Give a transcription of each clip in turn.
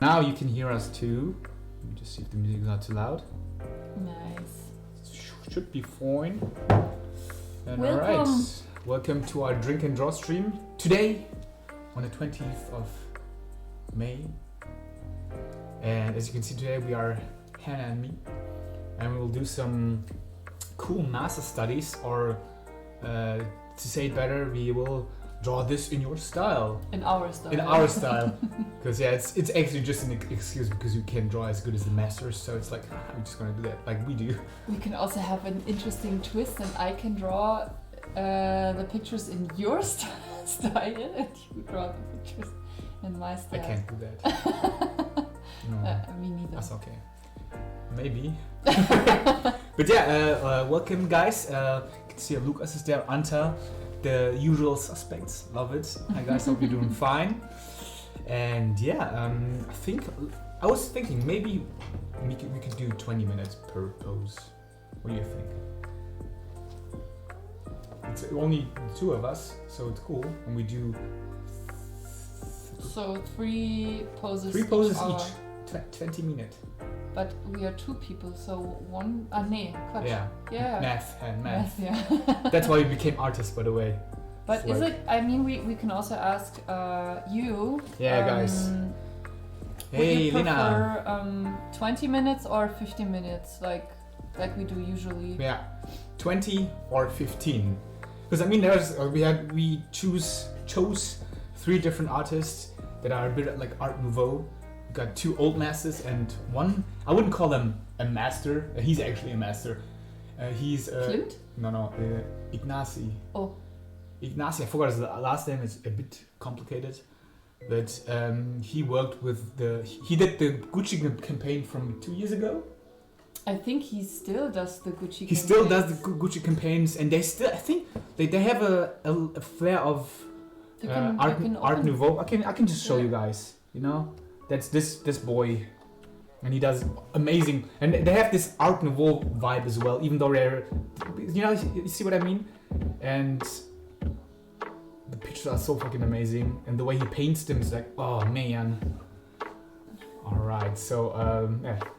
Now you can hear us too. Let me just see if the music is not too loud. Nice. Should be fine. And Welcome. alright, welcome to our drink and draw stream today on the 20th of May. And as you can see today, we are Hannah and me, and we will do some cool master studies, or to say it better, we will draw this in your style. In our style. In our style. Because it's actually just an excuse because you can draw as good as the masters, so it's like, I'm just gonna do that like we do. We can also have an interesting twist, and I can draw the pictures in your style, and you draw the pictures in my style. I can't do that. No. Me neither. That's okay. Maybe. But yeah, welcome guys. You can see Lucas is there, Anta, the usual suspects. Love it. Hi guys, hope you're doing fine. And yeah, I was thinking maybe we could do 20 minutes per pose. What do you think? It's only two of us, so it's cool. And we do so 3 poses. 3 poses hour. each. 20 minutes. But we are 2 people, so one. Nee, Quatsch. Yeah. Yeah. Math. Yeah. That's why we became artists, by the way. But it's is it? I mean, we can also ask you. Yeah, guys. Hey, would you Lena. prefer 20 minutes or 50 minutes, like we do usually? Yeah, 20 or 15. Because I mean, we chose 3 different artists that are a bit like Art Nouveau. We got 2 old masters and one. I wouldn't call him a master. He's actually a master. He's Klimt? No, Ignacy. Oh. Ignacy. I forgot his last name. It's a bit complicated. But he worked with he did the Gucci campaign from 2 years ago. I think he still does the Gucci campaigns. He still does the Gucci campaigns, and they still, I think, they have a flair of Art Nouveau. I can just show you guys, you know? That's this boy, and he does amazing, and they have this Art Nouveau vibe as well, even though they're, you see what I mean? And the pictures are so fucking amazing, and the way he paints them is like, oh man. Alright, so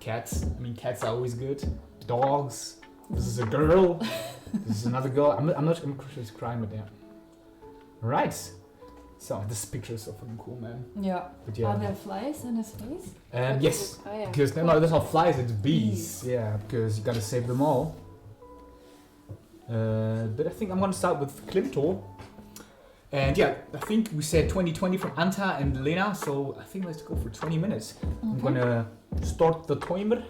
cats. I mean, cats are always good. Dogs. This is a girl. This is another girl. I'm not sure she's crying, but yeah. Right. So this picture is so fucking cool, man. Yeah. But yeah. Are there flies in his face? Yes. Oh, yeah. Because no, that's not flies. It's bees. Yeah, because you gotta save them all. But I think I'm gonna start with Klimto. And yeah, I think we said 2020 from Anta and Lena, so I think let's go for 20 minutes. Okay. I'm gonna start the timer.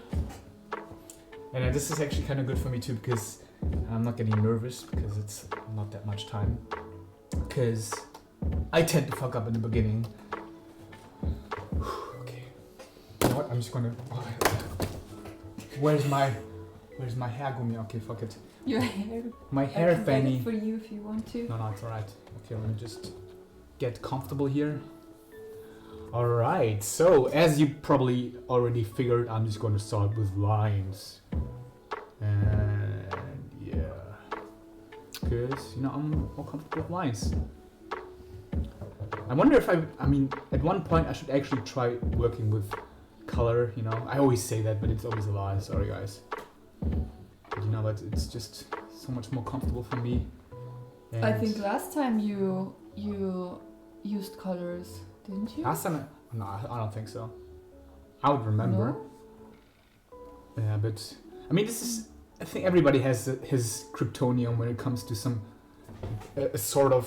And this is actually kind of good for me too, because I'm not getting nervous, because it's not that much time. Because I tend to fuck up in the beginning. Okay. You know what? I'm just gonna... Where's my hairgummi? Okay, fuck it. Your hair. My hair I can get fanny. it for you if you want to. No, it's alright. Okay, let me just get comfortable here. Alright, so as you probably already figured, I'm just going to start with lines. And yeah. Because, I'm more comfortable with lines. I wonder if I mean, at one point I should actually try working with color, I always say that, but it's always a lie. Sorry, guys. But it's just so much more comfortable for me. And I think last time you used colors, didn't you? last time, no, I don't think so. I would remember. No? Yeah, but I mean, I think everybody has his kryptonium when it comes to some a sort of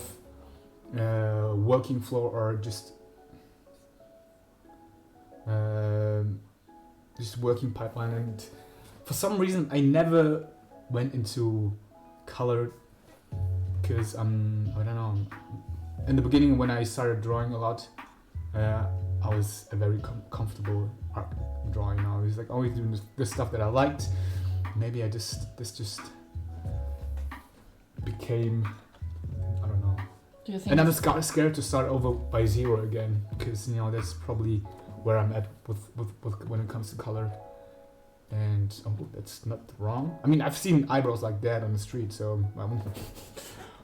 working flow, or just working pipeline. And for some reason, I never went into color, because I don't know. In the beginning, when I started drawing a lot, I was a very comfortable art drawing. I was like always doing the stuff that I liked. Maybe this just became, I don't know. Do you think? And I'm just scared to start over by 0 again, because that's probably where I'm at with when it comes to color. And that's not wrong. I mean, I've seen eyebrows like that on the street, so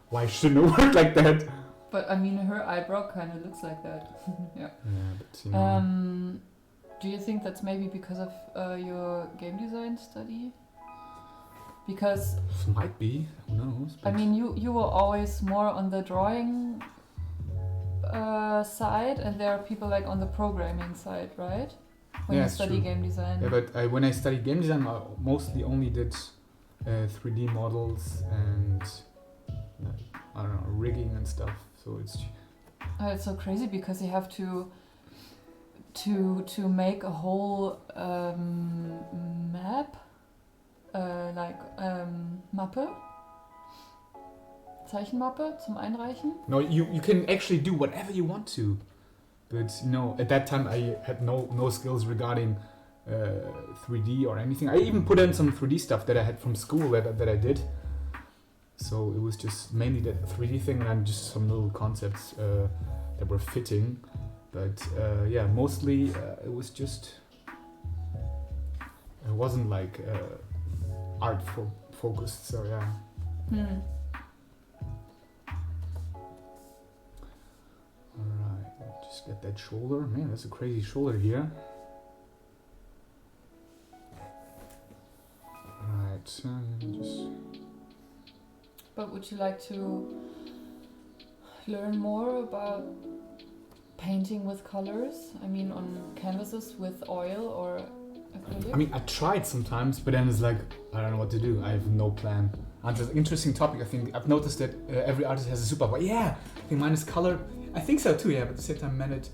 why shouldn't it work like that? But I mean, her eyebrow kind of looks like that. Yeah. Yeah, but do you think that's maybe because of your game design study? Because might be. Who knows? I mean, you were always more on the drawing side, and there are people like on the programming side, right? when Yeah, you it's study true. game design. Yeah, but when I studied game design, I mostly only did 3D models and I don't know, rigging and stuff. So It's so crazy because you have to make a whole map, Mappe, Zeichenmappe zum Einreichen. no, you can actually do whatever you want to, but at that time I had no skills regarding 3D or anything. I even put in some 3D stuff that I had from school that I did. So it was just mainly the 3D thing and just some little concepts that were fitting. But mostly it was just. It wasn't like art focused. So yeah. Alright, just get that shoulder. Man, that's a crazy shoulder here. Alright, so just. But would you like to learn more about painting with colors? I mean, on canvases with oil or acrylic? I mean, I tried sometimes, but then it's like, I don't know what to do. I have no plan. And it's an interesting topic. I think I've noticed that every artist has a superpower. Yeah, I think mine is color. I think so too, yeah, but at the same time, manage.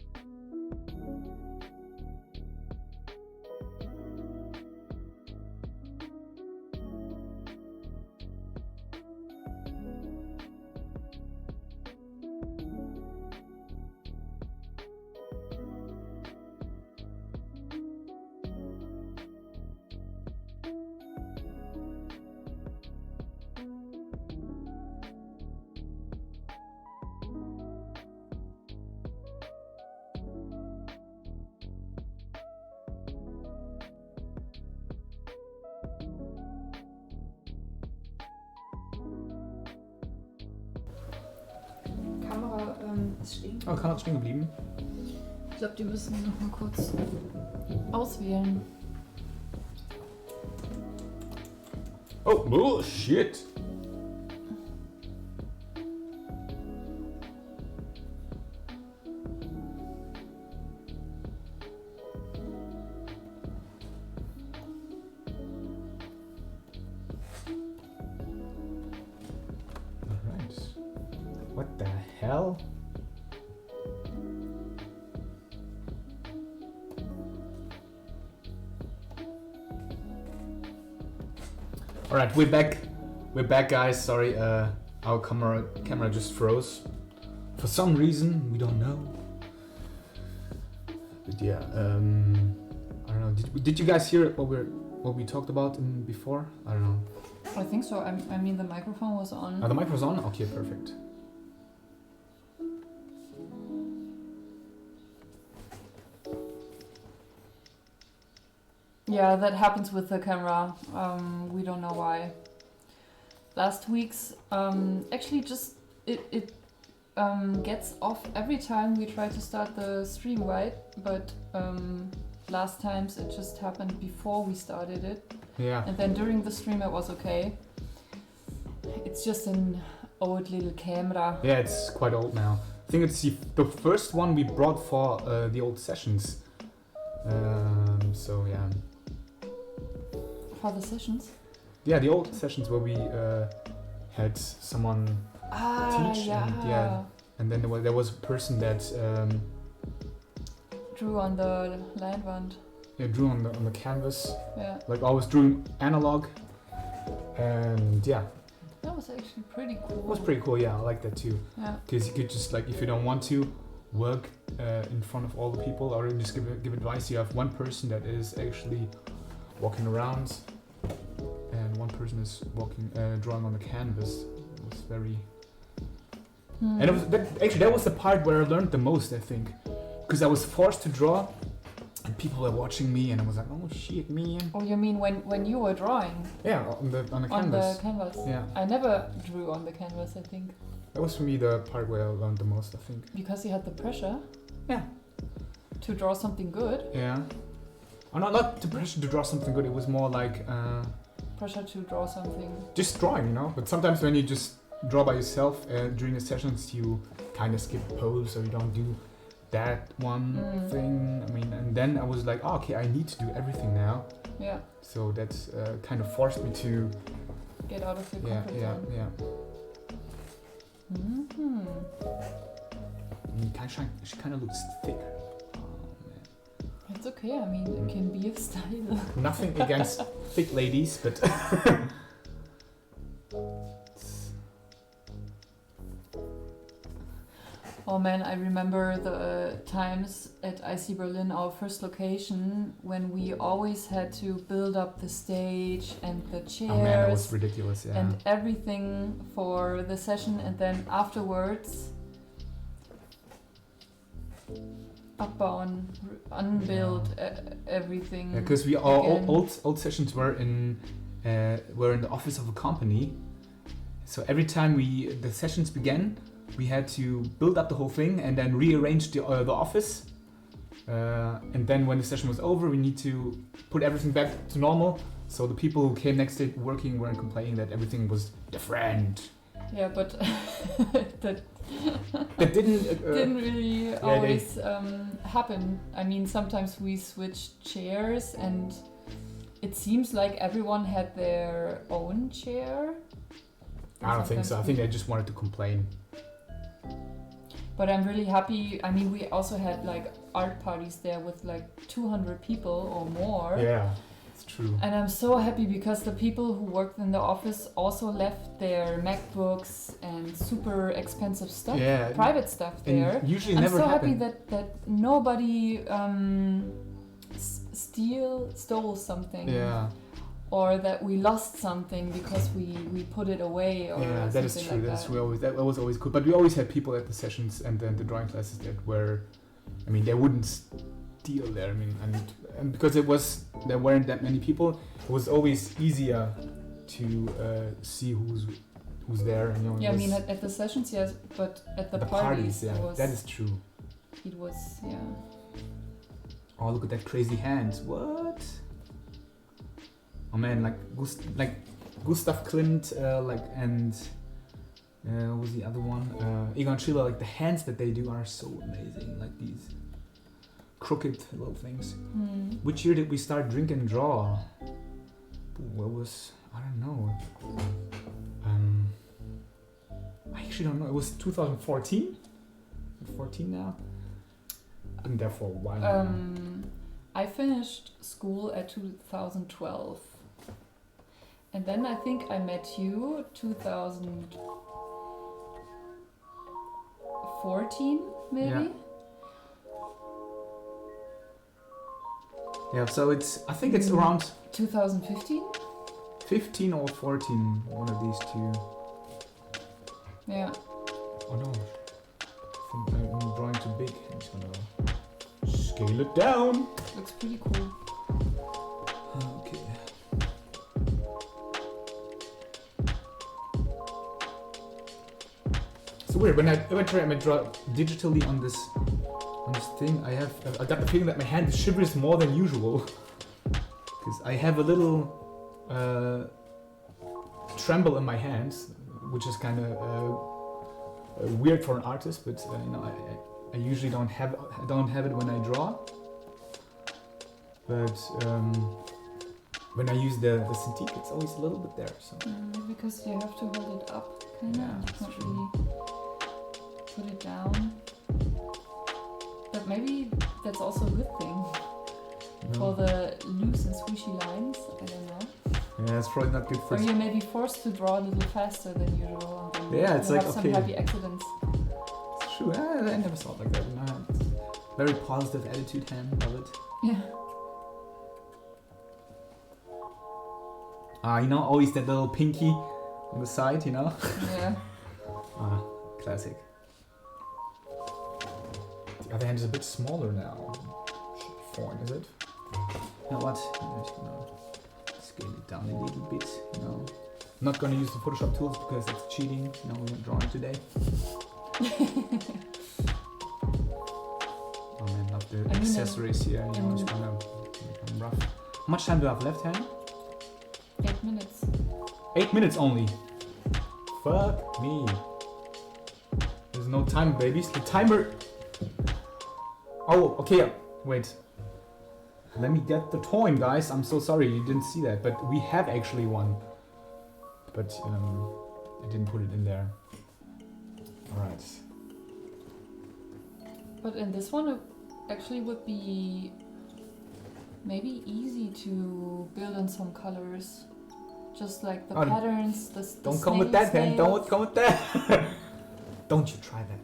Kamera ist stehen. Oh, Kamera stehen geblieben. Ich glaube, die müssen wir noch mal kurz auswählen. Oh, bullshit! Alright. What the hell? Alright, we're back. We're back, guys. Sorry, our camera just froze. For some reason, we don't know. But yeah, I don't know. Did you guys hear what we talked about before? I don't know. I think so. I mean, the microphone was on. Oh, the mic was on? Okay, perfect. Yeah, that happens with the camera. We don't know why. Last week's actually just it gets off every time we try to start the stream, right? But last times it just happened before we started it. Yeah. And then during the stream it was okay. It's just an old little camera. Yeah, it's quite old now. I think it's the first one we brought for the old sessions. So yeah. For the sessions? Yeah, the old sessions where we had someone teach. Yeah. And then there was a person that drew on the Leinwand. Yeah, drew on the canvas. Yeah. Like always drew analog. And yeah. That was actually pretty cool. It was pretty cool, yeah, I like that too. Yeah. Because you could just, like, if you don't want to work in front of all the people or just give advice, you have one person that is actually walking around and one person is drawing on the canvas. It was very... And it was that was the part where I learned the most, I think. Because I was forced to draw and people were watching me and I was like, oh shit, man. Oh, you mean when you were drawing? Yeah, on the canvas. On the canvas. Yeah. I never drew on the canvas, I think. That was for me the part where I learned the most, I think. Because you had the pressure. Yeah. To draw something good. Yeah. Oh, not the pressure to draw something good, it was more like... pressure to draw something. Just drawing, you know? But sometimes when you just draw by yourself during the sessions, you kind of skip pose or you don't do that one thing. I mean, and then I was like, oh, okay, I need to do everything now. Yeah. So that kind of forced me to get out of your comfort zone. Yeah. Mm-hmm. She kind of looks thick. Oh man. It's okay. I mean, it can be a style. Nothing against thick ladies, but. Oh man, I remember the times at IC Berlin, our first location, when we always had to build up the stage and the chairs. Oh man, that was ridiculous, yeah. And everything for the session, and then afterwards abbauen, unbuild everything. Yeah, because we old sessions were in the office of a company, so every time the sessions began, we had to build up the whole thing and then rearrange the office. And then when the session was over, we need to put everything back to normal. So the people who came next day working weren't complaining that everything was different. Yeah, but that didn't really always happen. I mean, sometimes we switched chairs and it seems like everyone had their own chair. I don't think so. I think they just wanted to complain. But I'm really happy. I mean, we also had like art parties there with like 200 people or more. Yeah, it's true. And I'm so happy because the people who worked in the office also left their MacBooks and super expensive stuff, private stuff there. And usually I'm never so happened. happy that nobody stole something. Yeah. Or that we lost something because we put it away or yeah, that is true. Like that was always good. But we always had people at the sessions and then the drawing classes that were, I mean, they wouldn't steal there. I mean, and because there weren't that many people, it was always easier to see who's there. And, you know, yeah, I mean at the sessions, yes, but at the parties, yeah, that is true. It was, yeah. Oh, look at that crazy hand! What? Oh man, like Gustav Klimt, and what was the other one? Egon Schiele. Like the hands that they do are so amazing. Like these crooked little things. Which year did we start Drink and Draw? What was, I don't know. I actually don't know. It was 2014. 14 now. I've been there for a while. Now. I finished school at 2012. And then I think I met you 2014 maybe? Yeah, so I think it's around 2015? 15 or 14, one of these two. Yeah. Oh no. I think I'm drawing too big. I'm just gonna scale it down. Looks pretty cool. Okay. It's weird when I draw digitally on this thing. I got the feeling that my hand shivers more than usual because I have a little tremble in my hands, which is kind of weird for an artist. But I usually don't have it when I draw. But when I use the Cintiq, it's always a little bit there. So. Because you have to hold it up, kind of. Yeah, Not really put it down. But maybe that's also a good thing for the loose and swishy lines. I don't know. Yeah, it's probably not good for. Or you may be forced to draw a little faster than usual. And yeah, it's like have okay. some happy accidents. It's true. I never saw it like that. No, very positive attitude hand of it. Yeah. Always that little pinky on the side, Yeah. Classic. The other hand is a bit smaller now. Should be fine, is it? You know what? I'm just gonna scale it down a little bit, I'm not gonna use the Photoshop tools because that's cheating. We're not drawing today. Oh man, love the accessories here, it's gonna become rough. How much time do I have left, Hannah? 8 minutes. 8 minutes only. Fuck me. There's no time, babies. The timer Oh, okay. Wait. Let me get the toy, guys. I'm so sorry you didn't see that, but we have actually one. But I didn't put it in there. Alright. But in this one, it actually would be maybe easy to build in some colors. Just like the patterns, the don't come with that, then. Don't come with that. Don't you try that.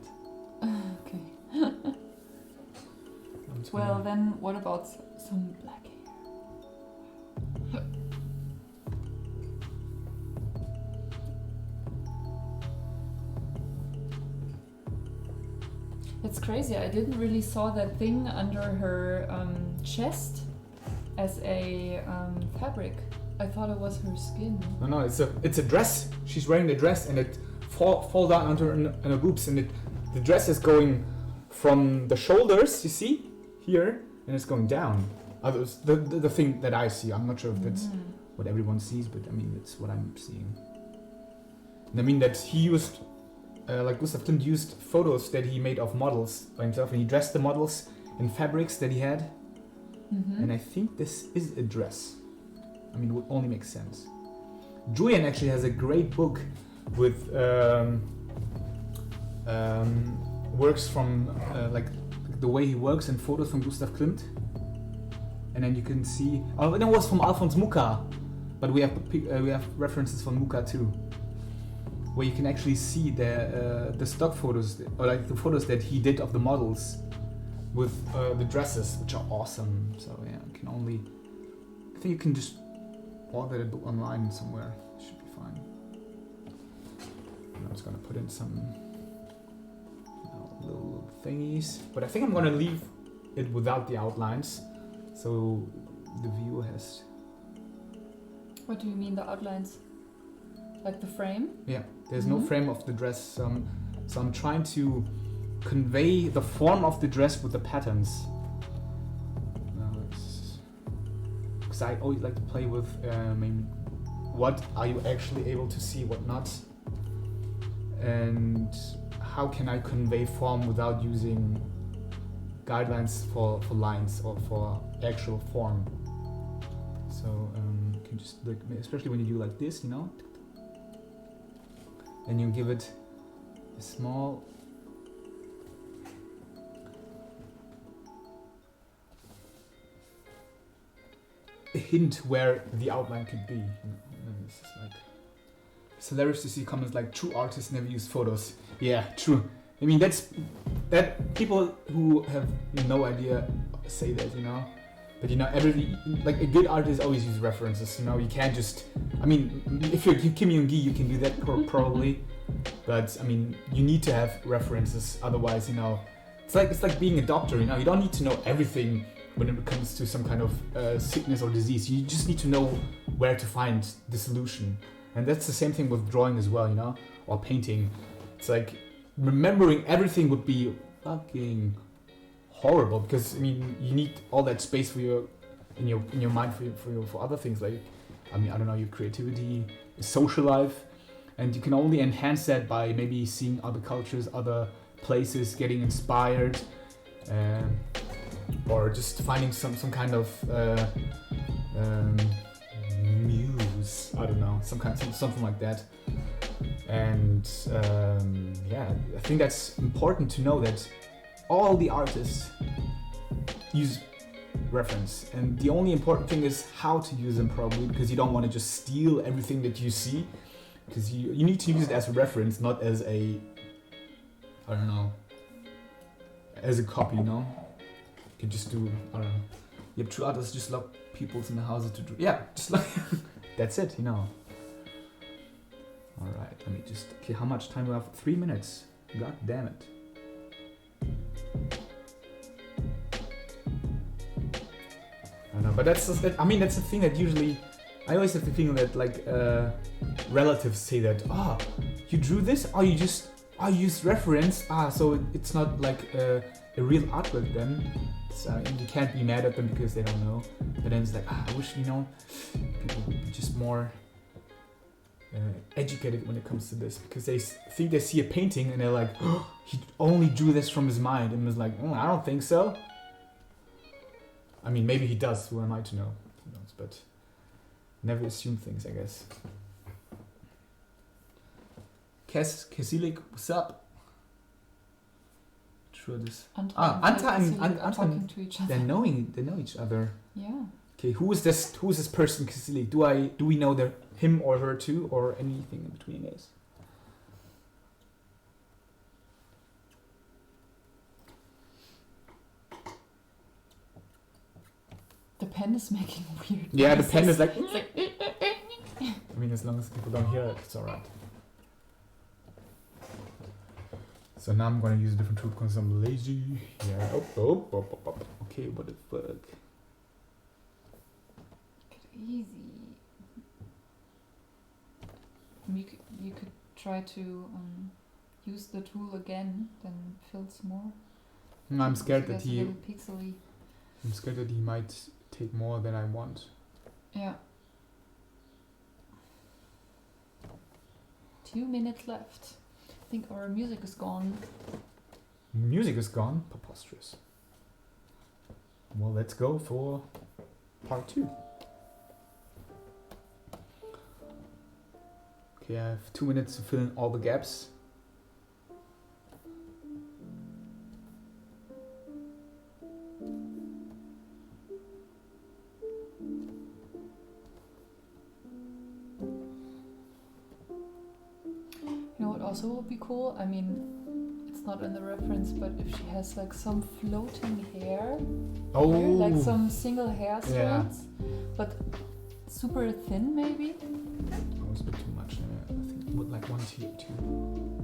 Okay. Well, then what about some black hair? It's crazy. I didn't really saw that thing under her chest as a fabric. I thought it was her skin. No, it's a dress. She's wearing the dress, and it fall down onto her boobs, and the dress is going from the shoulders. You see here, and it's going down. The thing that I see. I'm not sure if that's what everyone sees, but I mean that's what I'm seeing. And I mean that he used. Like Gustav Klimt used photos that he made of models by himself, and he dressed the models in fabrics that he had. And I think this is a dress. I mean, it would only make sense. Julian actually has a great book with works from like the way he works and photos from Gustav Klimt. And then you can see. Oh, and it was from Alfons Mucha, but we have references from Mucha too, where you can actually see the stock photos, or like the photos that he did of the models with the dresses, which are awesome. So yeah, I think you can just order the book online somewhere. It should be fine. I'm just gonna put in some little thingies, but I think I'm gonna leave it without the outlines, so the viewer has. What do you mean the outlines? Like the frame? Yeah, there's no frame of the dress, so I'm trying to convey the form of the dress with the patterns. Because I always like to play with what are you actually able to see, what not, and how can I convey form without using guidelines for lines or for actual form. So you can just, like, especially when you do like this, you know, and you give it a small hint where the outline could be. And this is like, it's hilarious to see comments like true artists never use photos. Yeah, true. I mean that people who have no idea say that, you know. But you know, like a good artist always use references. You know, you can't just. I mean, if you're Kim Yoon-gi, you can do that probably. But I mean, you need to have references. Otherwise, you know, it's like being a doctor. You know, you don't need to know everything when it comes to some kind of sickness or disease. You just need to know where to find the solution. And that's the same thing with drawing as well. You know, or painting. It's like remembering everything would be fucking horrible, because I mean you need all that space for your in your mind for other things, like I mean I don't know, your creativity, your social life, and you can only enhance that by maybe seeing other cultures, other places, getting inspired, or just finding some kind of muse, I don't know, something like that. And yeah, I think that's important to know that all the artists use reference, and the only important thing is how to use them, probably, because you don't want to just steal everything that you see, because you need to use it as a reference, not as a, I don't know, as a copy, you know. You can just do, I don't know. Yep, true artists just lock peoples in the houses to do. Yeah, just like that's it, you know. All right, let me just. Okay, how much time do I have? 3 minutes. God damn it. I don't know, but that's just, I mean, that's the thing that usually I always have the feeling that like relatives say that, you drew this, you used reference, so it's not like a real artwork then. And you can't be mad at them because they don't know. But then it's like, I wish, you know, people would be just more educated when it comes to this, because they see a painting and they're like, he only drew this from his mind, and was like, I don't think so. I mean, maybe he does. Who am I to know? Who knows? But never assume things, I guess. Kesilik, what's up? Sure, this. Anta and talking to each other. They know each other. Yeah. Okay, who is this person, Kesilik? Do we know him or her too, or anything in between, guys? The pen is making weird. Yeah, noises. the pen is like. I mean, as long as people don't hear it, it's alright. So now I'm gonna use a different tool because I'm lazy. Yeah. Okay, what the fuck? Easy. You could try to use the tool again, then fills more. I'm scared that he. Pixely. I'm scared that he might take more than I want. Yeah. 2 minutes left. I think our music is gone. Music is gone? Preposterous. Well, let's go for part 2. Okay, I have 2 minutes to fill in all the gaps. Also would be cool. I mean, it's not in the reference, but if she has like some floating hair, like some single hair strands, but super thin, maybe. That was a bit too much. I think it would like 1 to 2.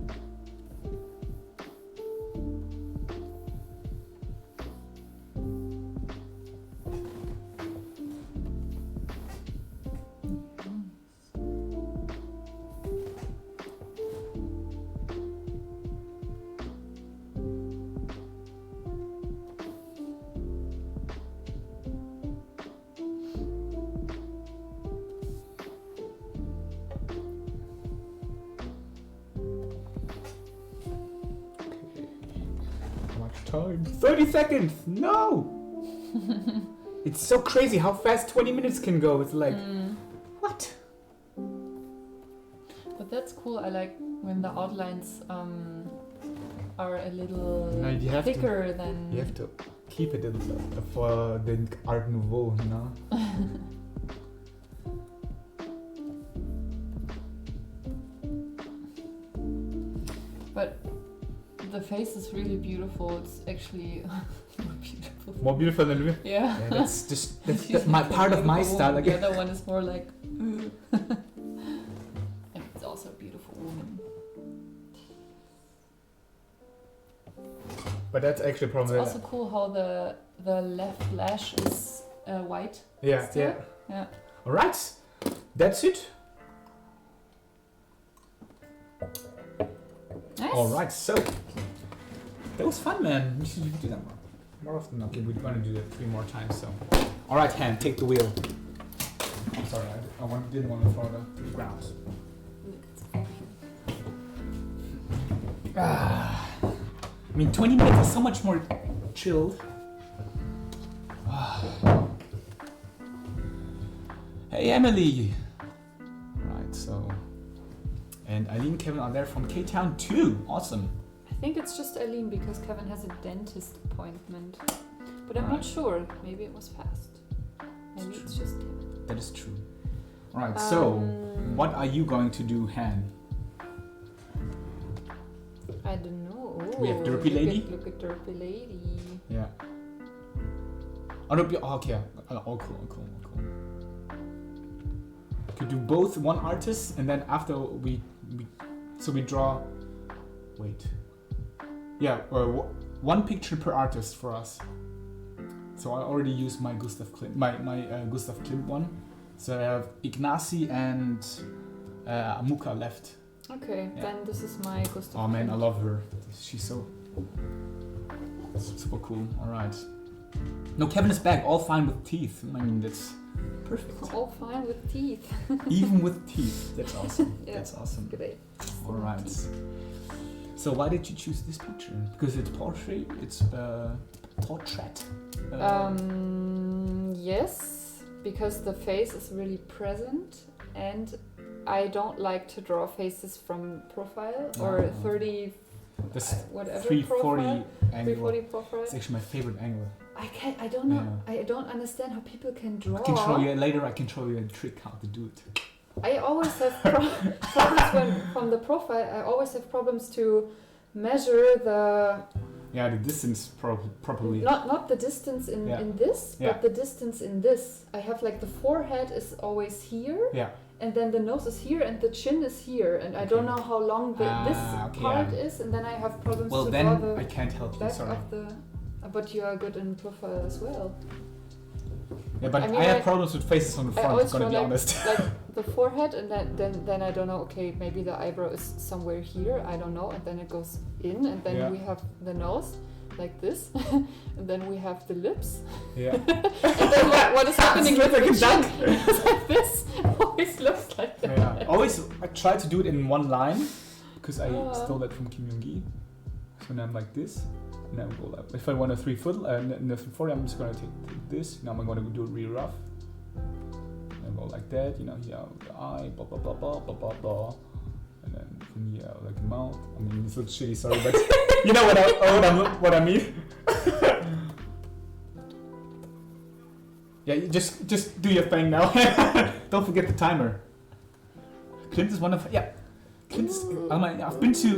Time. 30 seconds! No! It's so crazy how fast 20 minutes can go. It's like, what? But that's cool. I like when the outlines are a little thicker than... You have to keep it for the Art Nouveau, you know? But the face is really beautiful. It's actually more beautiful. More beautiful than me? Yeah. That's just that's my part of my style. The other one is more like. And it's also a beautiful woman. But that's actually a problem. It's also cool how the left lash is white. Yeah, still. Yeah. All right, that's it. Nice. All right, so that was fun, man. We should do that more often. Okay, we're gonna do that 3 more times. So, all right, hand, take the wheel. I'm sorry, I didn't want to throw it to the ground. I mean, 20 minutes is so much more chilled. Hey, Emily. Right, so. And Eileen and Kevin are there from K-Town too. Awesome. I think it's just Eileen because Kevin has a dentist appointment. But I'm not sure. Maybe it was fast. Maybe it's just Kevin. That is true. Alright, so what are you going to do, Han? I don't know. We have Derpy Lady. Look at Derpy Lady. Yeah. Oh, no, okay. All cool. Could do both one artist and then after we draw. Wait. Yeah, one picture per artist for us. So I already used my Gustav Klimt, my Gustav Klimt one. So I have Ignacy and Amuka left. Okay, yeah. Then this is my Gustav Klimt. Oh man, I love her. She's so super cool. All right. No, Kevin is back. All fine with teeth. I mean, that's perfect. All fine with teeth. Even with teeth. That's awesome. Yeah, that's awesome. Great. All right. So why did you choose this picture? Because it's portrait. It's portrait. Yes, because the face is really present, and I don't like to draw faces from profile or 30, whatever 340 profile. angle. 340 profile. It's actually my favorite angle. I don't know. Yeah. I don't understand how people can draw. I can show you later. I can show you a trick how to do it. I always have problems from the profile. I always have problems to measure the distance properly. Not the distance in this, but the distance in this. I have like the forehead is always here. Yeah. And then the nose is here and the chin is here, and I don't know how long this part is, and then I have problems to draw the I can't help you, sorry. of the. But you are good in profile as well. Yeah, but I have problems with faces on the front, I'm gonna be honest. Like the forehead, and then I don't know, okay, maybe the eyebrow is somewhere here, I don't know, and then it goes in, and then we have the nose, like this, and then we have the lips. Yeah. And then what is happening with the chin? It's like this, always looks like that. Yeah. I try to do it in one line, because I stole that from Kim Young-gi. So now I'm like this. Now go like, if I want a 340, I'm just gonna take this. Now I'm gonna do it really rough. And go like that, here the eye, blah blah blah blah blah blah blah. And then from here like the mouth. I mean it's a little shitty, sorry, but you know what I mean. Yeah, you just do your thing now. Don't forget the timer. Clint is one of I've been to.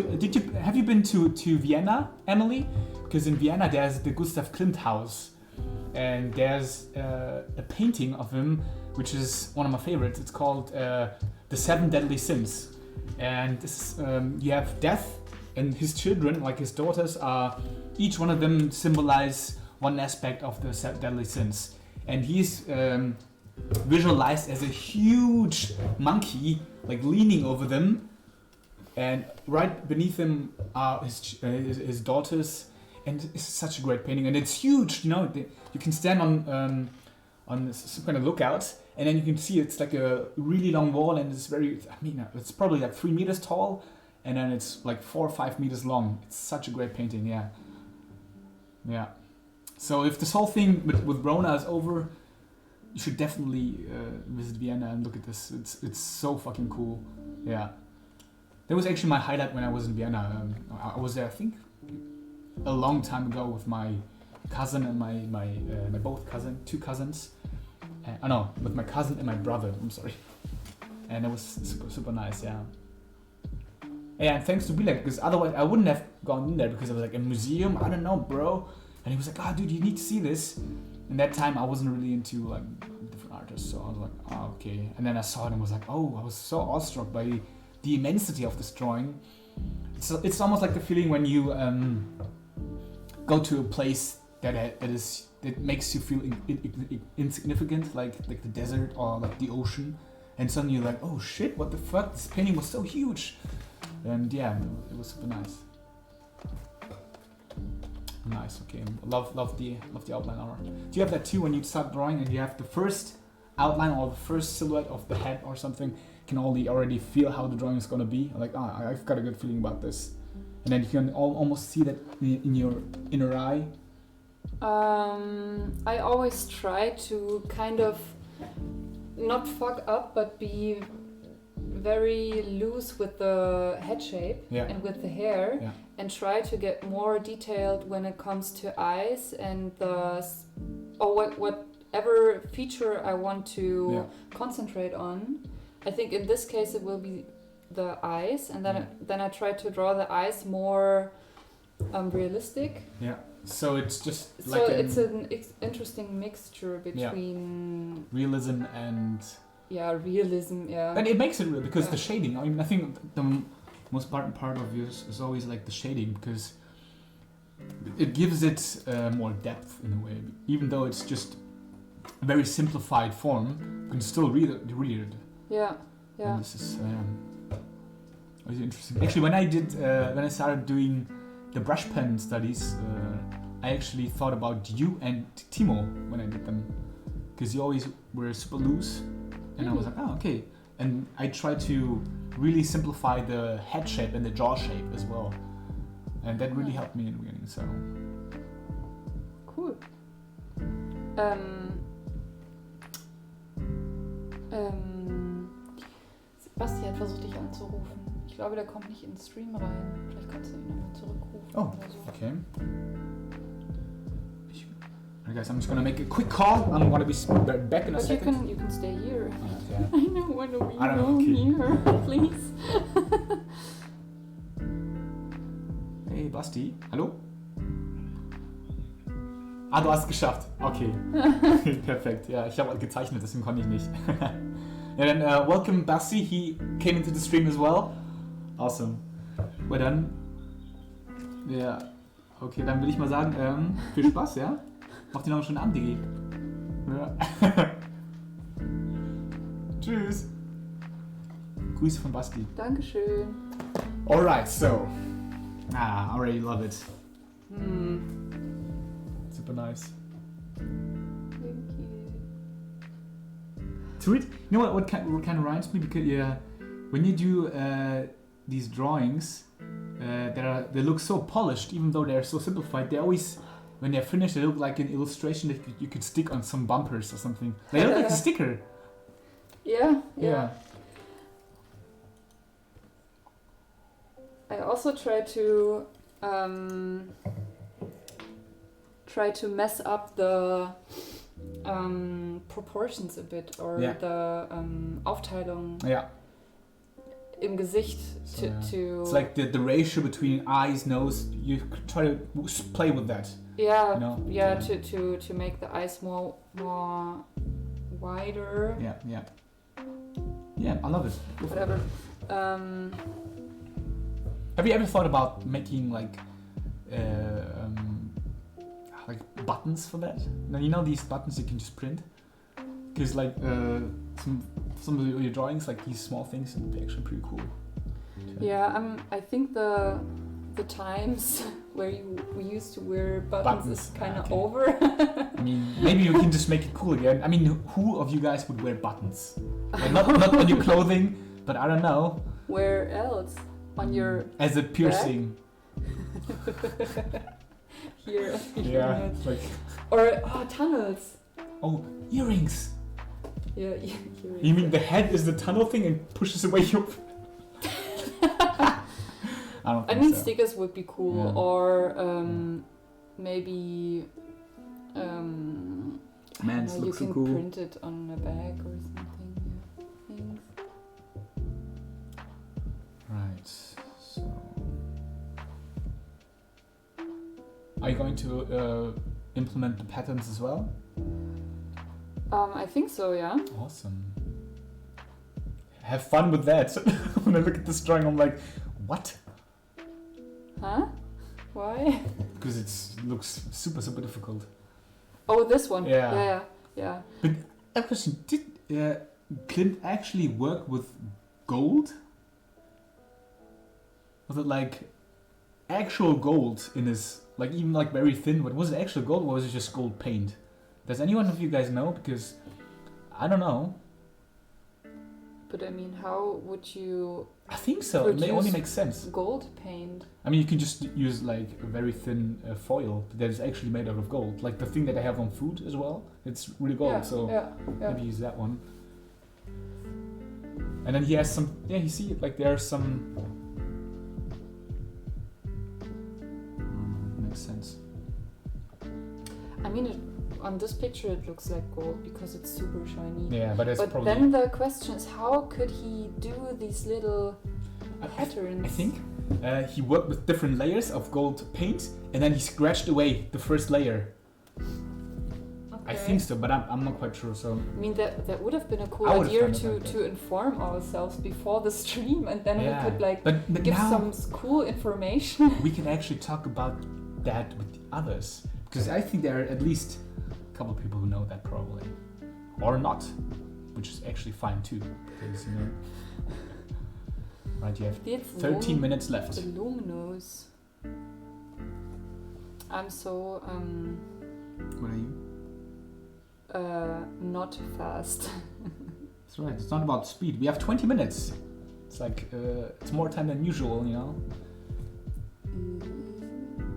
Have you been to Vienna, Emily? Because in Vienna there's the Gustav Klimt house, and there's a painting of him, which is one of my favorites. It's called The Seven Deadly Sins, and this, you have death, and his children, like his daughters, are each one of them symbolize one aspect of the seven deadly sins, and he's visualized as a huge monkey, like leaning over them. And right beneath him are his daughters, and it's such a great painting, and it's huge. You can stand on some kind of lookout, and then you can see it's like a really long wall, and it's it's probably like 3 meters tall, and then it's like 4 or 5 meters long. It's such a great painting, yeah. So if this whole thing with Rona is over, you should definitely visit Vienna and look at this. It's so fucking cool, yeah. That was actually my highlight when I was in Vienna. I was there, I think, a long time ago with my cousin and my two cousins. With my cousin and my brother. I'm sorry. And it was super super nice, yeah. Yeah, and thanks to Bilek, because otherwise I wouldn't have gone in there, because it was like a museum. I don't know, bro. And he was like, dude, you need to see this. And that time I wasn't really into like different artists, so I was like, okay. And then I saw it and was like, I was so awestruck by the immensity of this drawing. It's almost like the feeling when you go to a place that makes you feel insignificant, like the desert or like the ocean, and suddenly you're like, oh shit, what the fuck? This painting was so huge, and yeah, it was super nice. Nice, okay. Love the outline art. Do you have that too when you start drawing and you have the first outline or the first silhouette of the head or something? Can already feel how the drawing is gonna be. Like, I've got a good feeling about this, and then you can almost see that in your inner eye. I always try to kind of not fuck up, but be very loose with the head shape and with the hair, and try to get more detailed when it comes to eyes and whatever feature I want to concentrate on. I think in this case it will be the eyes, and then I try to draw the eyes more realistic. Yeah. So it's just it's an interesting mixture between realism and realism. Yeah. And it makes it real because the shading. I mean, I think the most important part of yours is always like the shading, because it gives it more depth in a way. Even though it's just a very simplified form, you can still read it. Yeah. And this is really interesting. Actually, when I started doing the brush pen studies, I actually thought about you and Timo when I did them, because you always were super loose, and I was like, okay. And I tried to really simplify the head shape and the jaw shape as well, and that really helped me in the beginning. So cool. Basti hat versucht, dich anzurufen. Ich glaube, der kommt nicht in den Stream rein. Vielleicht kannst du ihn nochmal zurückrufen oder so. Okay. Alright guys, I'm just gonna make a quick call. I'm gonna be back in a second. But you can stay here. Yeah. I don't want to be alone here, please. Hey Basti, hallo? Ah, du hast es geschafft. Okay. Perfekt. Ja, ich habe gezeichnet, deswegen konnte ich nicht. Ja, dann welcome Basti. He came into the stream as well. Awesome. Well dann. Ja. Okay, dann will ich mal sagen, viel Spaß, ja? Mach dir noch einen schönen Abend, Digi. Ja. Tschüss. Grüße von Basti. Dankeschön. Alright, so. I already love it. Super nice. Thank you. To read, you know what kind of reminds me? Because when you do these drawings, they look so polished, even though they're so simplified. They always, when they're finished, they look like an illustration that you could stick on some bumpers or something. They look like a sticker. Yeah. I also try to mess up the proportions a bit, or the Aufteilung im Gesicht to It's like the ratio between eyes, nose. You try to play with that. Yeah, you know? To make the eyes more wider. Yeah, I love it. Whatever. Have you ever thought about making like buttons for that? Now, you know these buttons you can just print? Because like some of your drawings, like these small things, would be actually pretty cool. Yeah, I think the times where we used to wear buttons is kind of over. I mean, maybe you can just make it cool again. I mean, who of you guys would wear buttons? Like, not on your clothing, but I don't know. Where else? On your as a piercing. Here. Yeah. Like. Or tunnels. Oh, earrings. Yeah, earrings. You mean the head is the tunnel thing and pushes away your... I mean, stickers would be cool, or maybe you can so cool. print it on a bag or something. Yeah, things. Right. So, are you going to implement the patterns as well? I think so. Yeah. Awesome. Have fun with that. When I look at this drawing, I'm like, what? Huh? Why? Because it looks super difficult. Oh, this one. Yeah. Yeah. But I have a question. Did Clint actually work with gold? Was it like actual gold in his, like even like very thin, but was it actual gold or was it just gold paint? Does anyone of you guys know? Because I don't know. But I mean, how would you... I think so. It may only make sense. Gold paint. I mean, you can just use like a very thin foil that is actually made out of gold. Like the thing that I have on food as well. It's really gold, maybe use that one. And then he has some... Yeah, you see it. Like there are some... Makes sense. I mean, on this picture it looks like gold because it's super shiny. Yeah, but probably... then the question is, how could he do these little patterns? I think he worked with different layers of gold paint and then he scratched away the first layer. Okay. I think so, but I'm not quite sure. So I mean, that would have been a cool idea to inform ourselves before the stream, and then we could like but give some cool information. We can actually talk about that with the others, because I think there are at least a couple of people who know that probably, or not, which is actually fine too, because you know. Right, you have 13 minutes left. The luminous. I'm so What are you? not fast. That's right. It's not about speed. We have 20 minutes. It's like it's more time than usual, you know.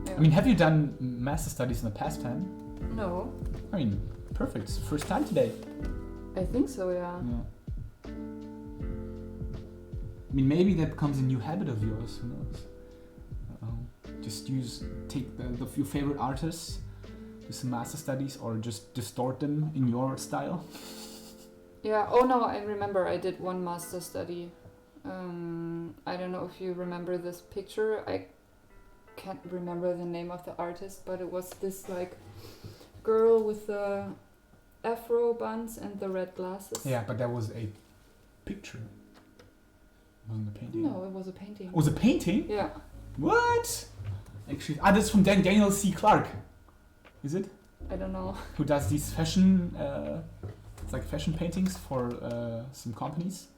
Yeah. I mean, have you done master studies in the past time? No. I mean, perfect. First time today. I think so, yeah. mean, maybe that becomes a new habit of yours. Who knows? Just take your favorite artists, do some master studies, or just distort them in your style. Yeah. Oh no, I remember. I did one master study. I don't know if you remember this picture. I can't remember the name of the artist, but it was this like girl with the afro buns and the red glasses. Yeah, but that was a picture. It wasn't a painting. No, it was a painting. It was a painting? Yeah. What? Actually, that's from Daniel C. Clark. Is it? I don't know. Who does these fashion, it's like fashion paintings for some companies.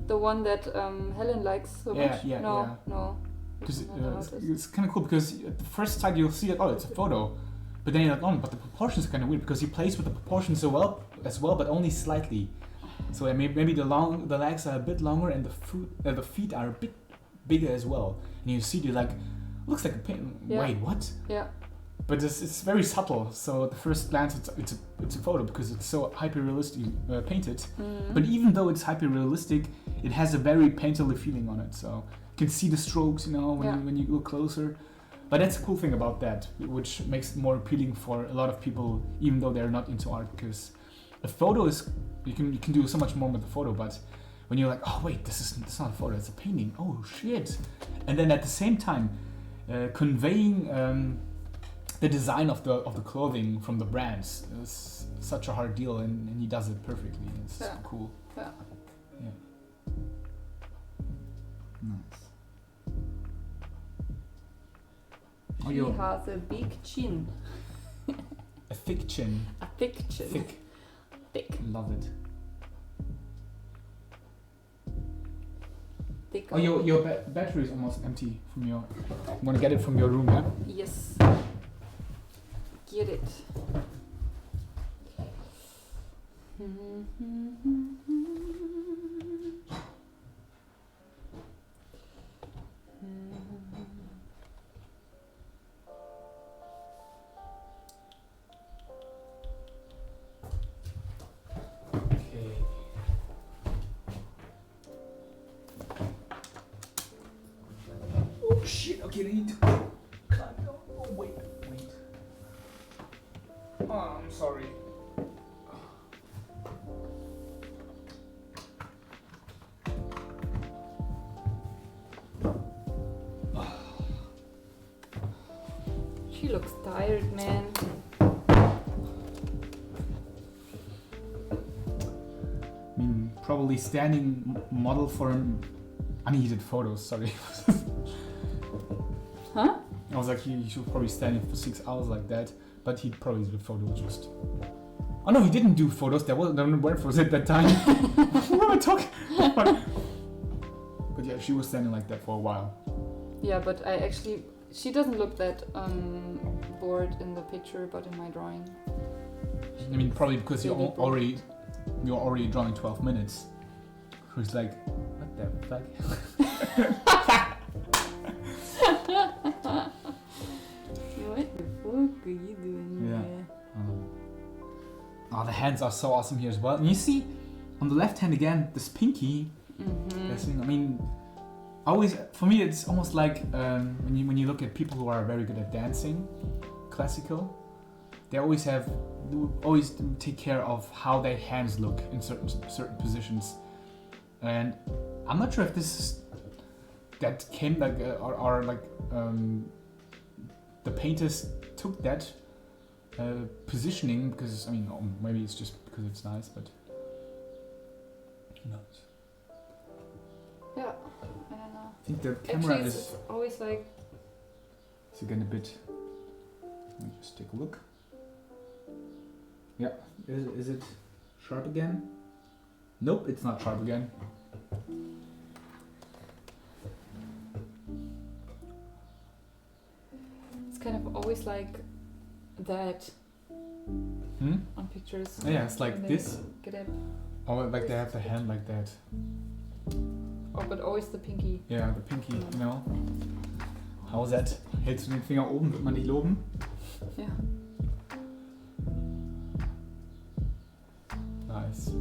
The one that Helen likes so much? Yeah, No. Because it's kind of cool because at the first sight you'll see that, oh, it's a photo. But then you're like, oh, but the proportions are kind of weird because he plays with the proportions so well as well, but only slightly. So maybe the legs are a bit longer and the feet are a bit bigger as well. And you see, you're like, looks like a paint. Yeah. Wait, what? Yeah. But it's very subtle. So at the first glance, it's a photo because it's so hyper-realistic painted. Mm. But even though it's hyper-realistic, it has a very painterly feeling on it. So you can see the strokes, when you look closer. But that's the cool thing about that, which makes it more appealing for a lot of people, even though they're not into art. Because a photo is you can do so much more with a photo, but when you're like, oh wait, that's not a photo, it's a painting. Oh shit! And then at the same time, conveying the design of the clothing from the brands is such a hard deal, and he does it perfectly. It's so cool. Yeah. Nice. He has a big chin. A thick chin. A thick chin. Thick. Love it. Thick. Oh, your battery is almost empty from your. You want to get it from your room, yeah? Yes. Get it. Oh shit, okay, I need to climb down. Oh, wait. Oh, I'm sorry. She looks tired, man. I mean, probably standing model for unheated photos, sorry. Huh? I was like, he should probably stand in for 6 hours like that, but he probably did photos just. Oh no, he didn't do photos. There wasn't a word for it at that time. What am I talking about? But yeah, she was standing like that for a while. Yeah, but she doesn't look that bored in the picture, but in my drawing. I mean, probably because you're already drawing 12 minutes. So he's like, what the fuck? What the fuck are you doing here? Oh, the hands are so awesome here as well. And you see, on the left hand again, this pinky. Mm-hmm. I mean, for me, it's almost like when you look at people who are very good at dancing, classical, they always take care of how their hands look in certain positions. And I'm not sure if that came like the painters took that positioning because maybe it's just because it's nice, but who knows? Yeah, I don't know. I think the camera Actually, is it's always like. It's again a bit. Let me just take a look. Yeah, is it sharp again? Nope, it's not sharp again. It's kind of always like that on pictures. Yeah, it's like this. Get up. Or like they have the hand like that. Oh, but always the pinky. Yeah, the pinky, How's that? Hältst du den Finger oben, wird man dich loben? Ja. Nice.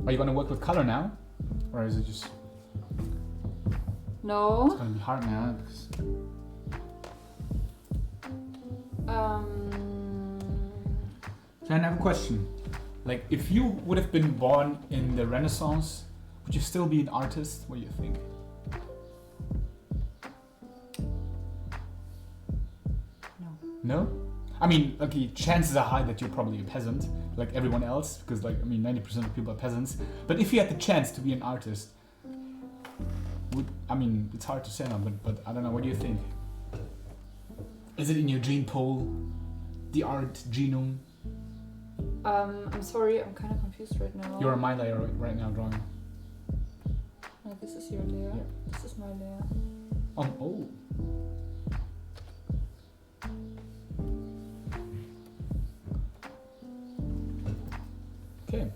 Are you gonna work with color now? Or is it just... No. It's gonna be hard now because... So I have a question. Like, if you would have been born in the Renaissance, would you still be an artist? What do you think? No? I mean, okay, chances are high that you're probably a peasant, like everyone else, because, like, I mean, 90% of people are peasants. But if you had the chance to be an artist, I mean, it's hard to say now, but I don't know, what do you think? Is it in your gene pool? The art genome? I'm sorry, I'm kind of confused right now. You're on my layer right now drawing. Oh, this is your layer. Yeah. This is my layer. Oh. Okay.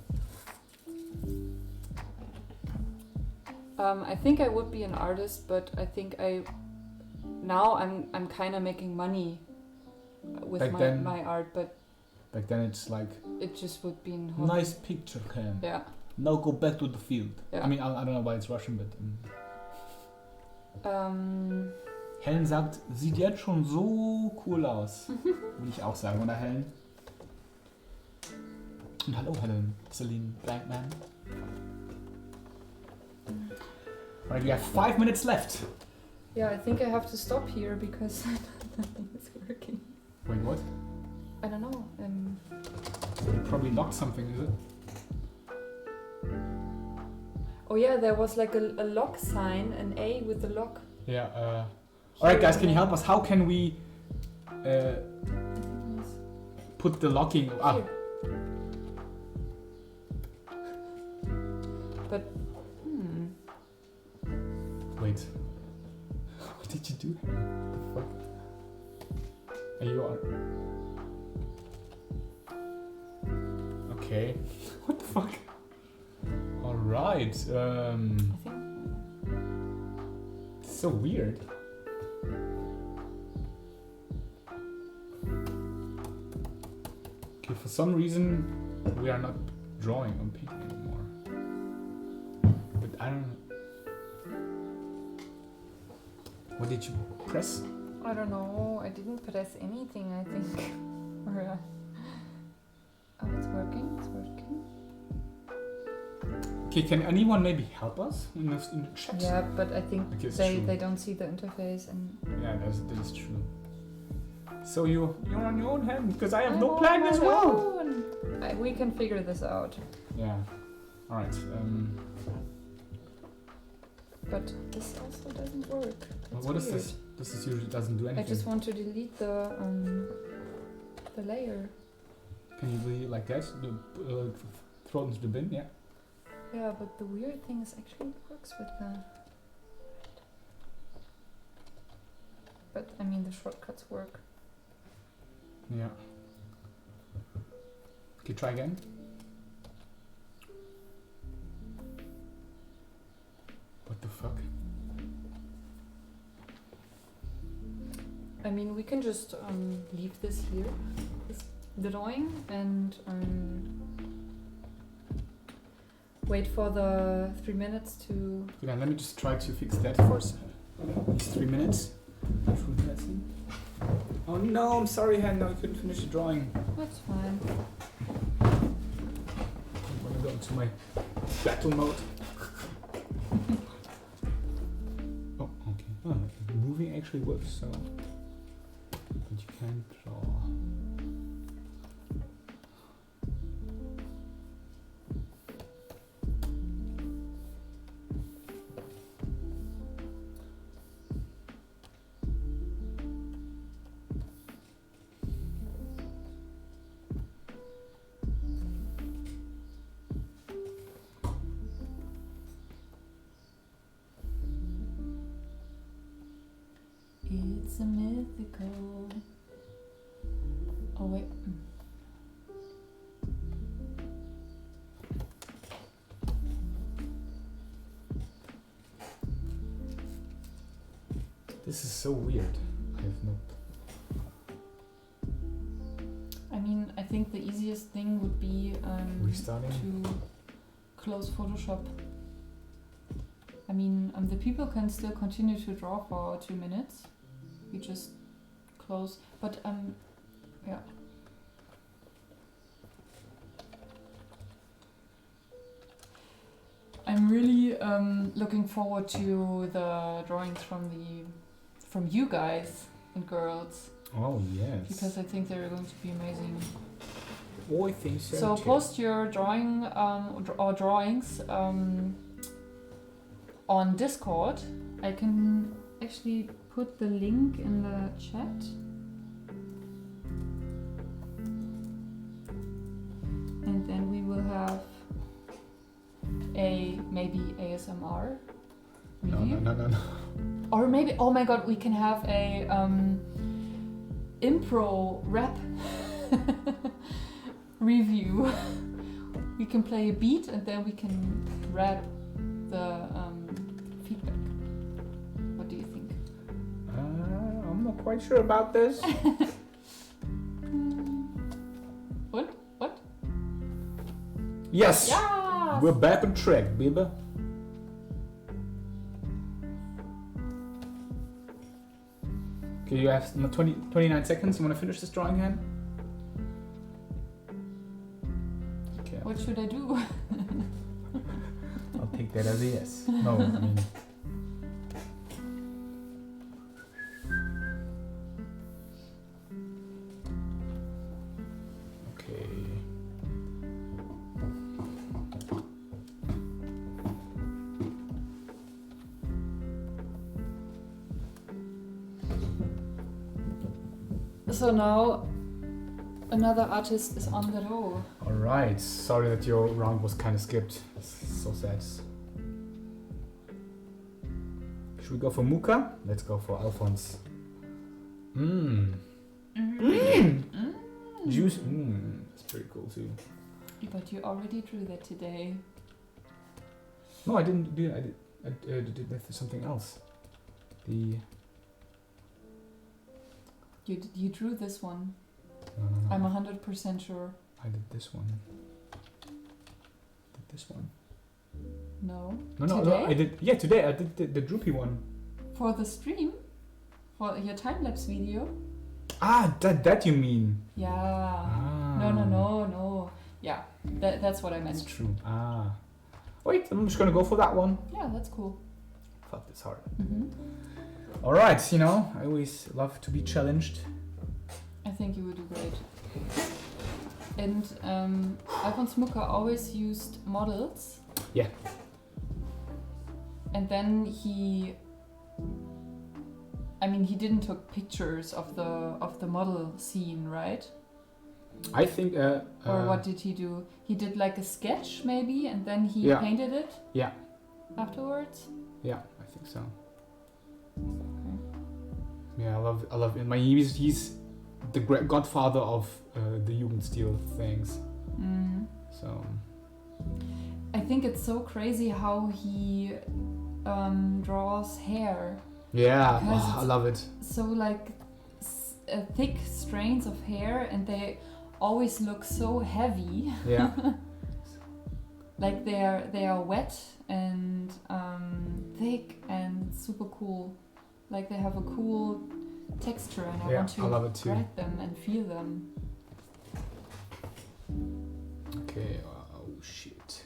I think I would be an artist, but I think now I'm kind of making money with my art, but back then it's like it just would be in nice picture, Ken. Yeah. Now go back to the field. Yeah. I mean, I don't know why it's Russian, but Helen sagt, sieht jetzt schon so cool aus. Würde ich auch sagen, oder Helen? Und hallo Helen, Celine Blankman. Alright, we have 5 minutes left. Yeah, I think I have to stop here because nothing is working. Wait, what? I don't know. You probably locked something, is it? Oh yeah, there was like a lock sign, an A with the lock. Yeah, alright guys, can you help us? How can we put the locking up? But, Wait. What did you do? What the fuck? Are you on? Okay. What the fuck? Alright, I think... It's so weird. Okay, for some reason we are not drawing on paper anymore. But I don't know. What did you press? I don't know. I didn't press anything, I think. Oh, it's working. It's working. Okay, can anyone maybe help us in the chat? Yeah, but I think Okay, they don't see the interface and... Yeah, that is true. So you're on your own hand because I have no plan as well. We can figure this out. Yeah. All right. But this also doesn't work. What is this? This is usually doesn't do anything. I just want to delete the layer. Can you delete it like that? Throw it into the bin, yeah. Yeah, but the weird thing is actually it works with the... But I mean the shortcuts work. Yeah. Okay, try again. What the fuck? I mean, we can just leave this here, this drawing, and wait for the 3 minutes to... Yeah, let me just try to fix that first. These 3 minutes. 3 minutes in. Oh no, I'm sorry, Han. No, I couldn't finish the drawing. That's fine. I'm gonna go into my battle mode. Oh, okay. Oh, moving actually works, so... But you can't draw. It's a mythical... Oh wait. This is so weird. I have no... I mean, I think the easiest thing would be Restarting? to close Photoshop. I mean, the people can still continue to draw for 2 minutes. We just close. But yeah. I'm really looking forward to the drawings from you guys and girls. Oh yes. Because I think they're going to be amazing. Oh, I think so. So too. post your drawings on Discord. I can actually put the link in the chat. And then we will have a maybe ASMR review. No. Or maybe, oh my god, we can have a impro rap review. We can play a beat and then we can rap the feedback. What do you think? I'm not quite sure about this. What? Yes! Yeah! We're back on track, baby. Okay, you have 29 seconds. You want to finish this drawing hand? Okay. What should I do? I'll take that as a yes. No, I mean... Okay. So now another artist is on the row. Alright, sorry that your round was kind of skipped. It's so sad. Should we go for Muka? Let's go for Alphonse. Juice. That's pretty cool too. But you already drew that today. No, I didn't do that. I did that for something else. You drew this one. No. I'm 100% sure. I did this one. Did this one? No. No. I did. Yeah, today I did the droopy one. For the stream? For your time-lapse video? Ah, that you mean? Yeah. Ah. No. Yeah, that's what I meant. That's true. Ah. Wait, I'm just gonna go for that one. Yeah, that's cool. Fuck, that's hard. Mm-hmm. Alright, I always love to be challenged. I think you will do great. And Alphonse Muka always used models. Yeah. And then he didn't take pictures of the model scene, right? I think. Or what did he do? He did like a sketch maybe, and then he painted it. Yeah. Afterwards. Yeah, I think so. Okay. Yeah, I love him. He's the great godfather of the Jugendstil things. Mm. So. I think it's so crazy how he draws hair. Yeah, I love it. So like thick strands of hair, and they always look so heavy. Yeah. Like they are wet and thick and super cool. Like they have a cool texture, and I want to love it too. grab them and feel them. Okay. Oh shit.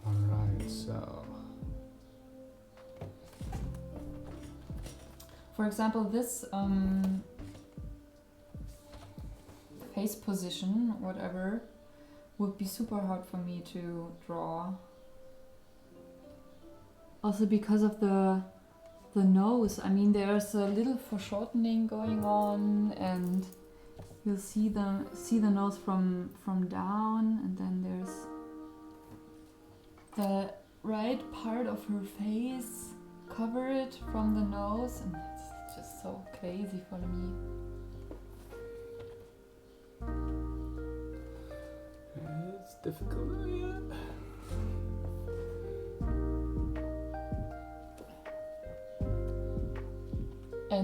Alright, so. For example, this face position, whatever, would be super hard for me to draw. Also because of the nose. I mean, there's a little foreshortening going on, and you'll see the nose from down, and then there's the right part of her face covered from the nose, and it's just so crazy for me. It's difficult, yeah.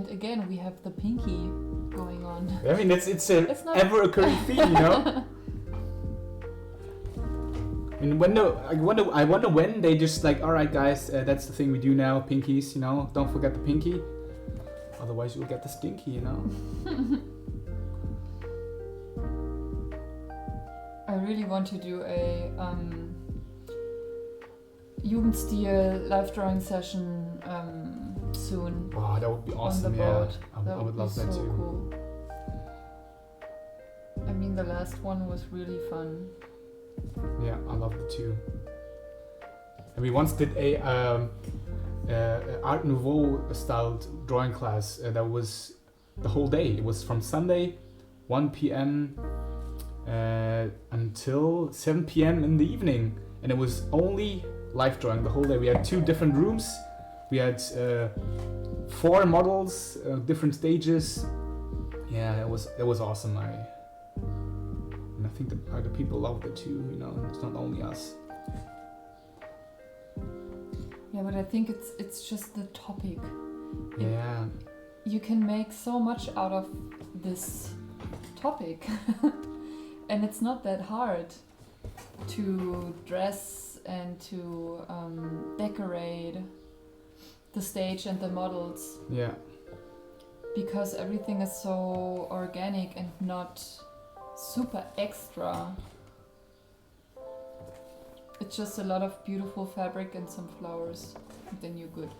And again, we have the pinky going on. I mean, it's a ever-occurring theme, you know. And I wonder when they just like, all right, guys, that's the thing we do now, pinkies, you know. Don't forget the pinky, otherwise you'll get the stinky, you know. I really want to do a Jugendstil live drawing session soon. Oh, that would be awesome! On the boat. I would love that too. Cool. I mean, the last one was really fun. Yeah, I loved it too. And we once did a Art Nouveau styled drawing class that was the whole day. It was from Sunday, 1 p.m. Until 7 p.m. in the evening, and it was only live drawing the whole day. We had 2 different rooms. We had 4 models, different stages. Yeah, it was awesome. And I think the people loved it too. You know, it's not only us. Yeah, but I think it's just the topic. Yeah. You can make so much out of this topic. And it's not that hard to dress and to decorate the stage and the models. Yeah. Because everything is so organic and not super extra. It's just a lot of beautiful fabric and some flowers. Then you're good.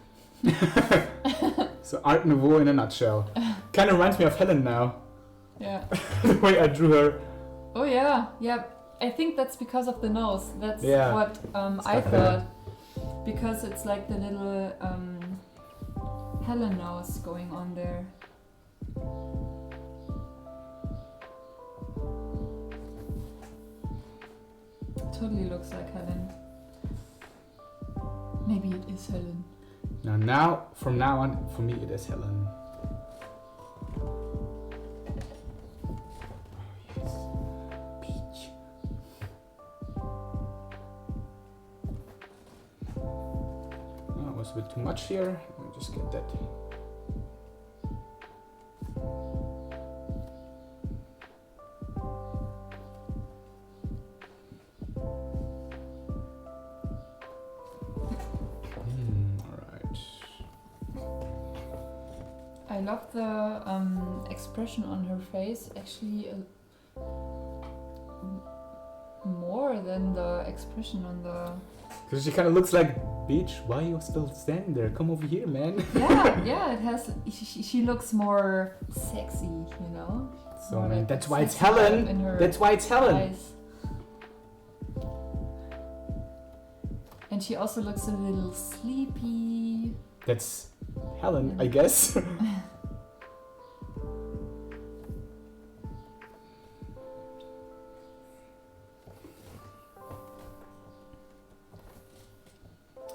So Art Nouveau in a nutshell. Kind of reminds me of Helen now. Yeah. The way I drew her. Oh yeah, yeah. I think that's because of the nose. That's what I like thought. Because it's like the little Helen nose going on there. Totally looks like Helen. Maybe it is Helen. Now, from now on, for me it is Helen. A bit too much here. Let me just get that. Alright. I love the expression on her face, actually more than the expression on the... Because she kind of looks like, bitch, why are you still standing there? Come over here, man. Yeah, it has. She looks more sexy, you know. So I mean, that's why it's Helen. That's why it's Helen. Eyes. And she also looks a little sleepy. That's Helen, I guess.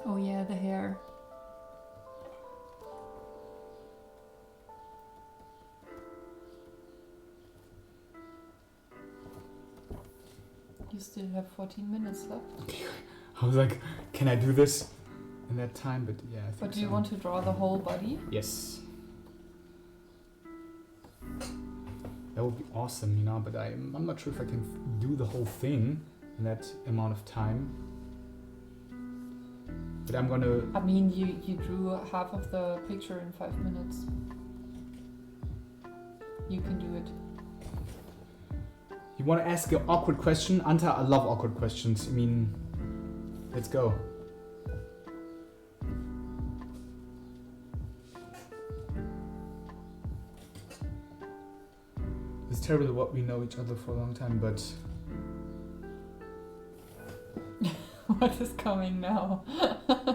Oh yeah, the hair. You still have 14 minutes left. Okay. I was like, can I do this in that time? But yeah, I think But do you want to draw the whole body? Yes. That would be awesome, you know, but I'm not sure if I can do the whole thing in that amount of time. But I'm gonna... I mean, you drew half of the picture in 5 minutes. You can do it. You want to ask an awkward question? Anta, I love awkward questions. I mean, let's go. It's terrible what we know each other for a long time, but... What is coming now?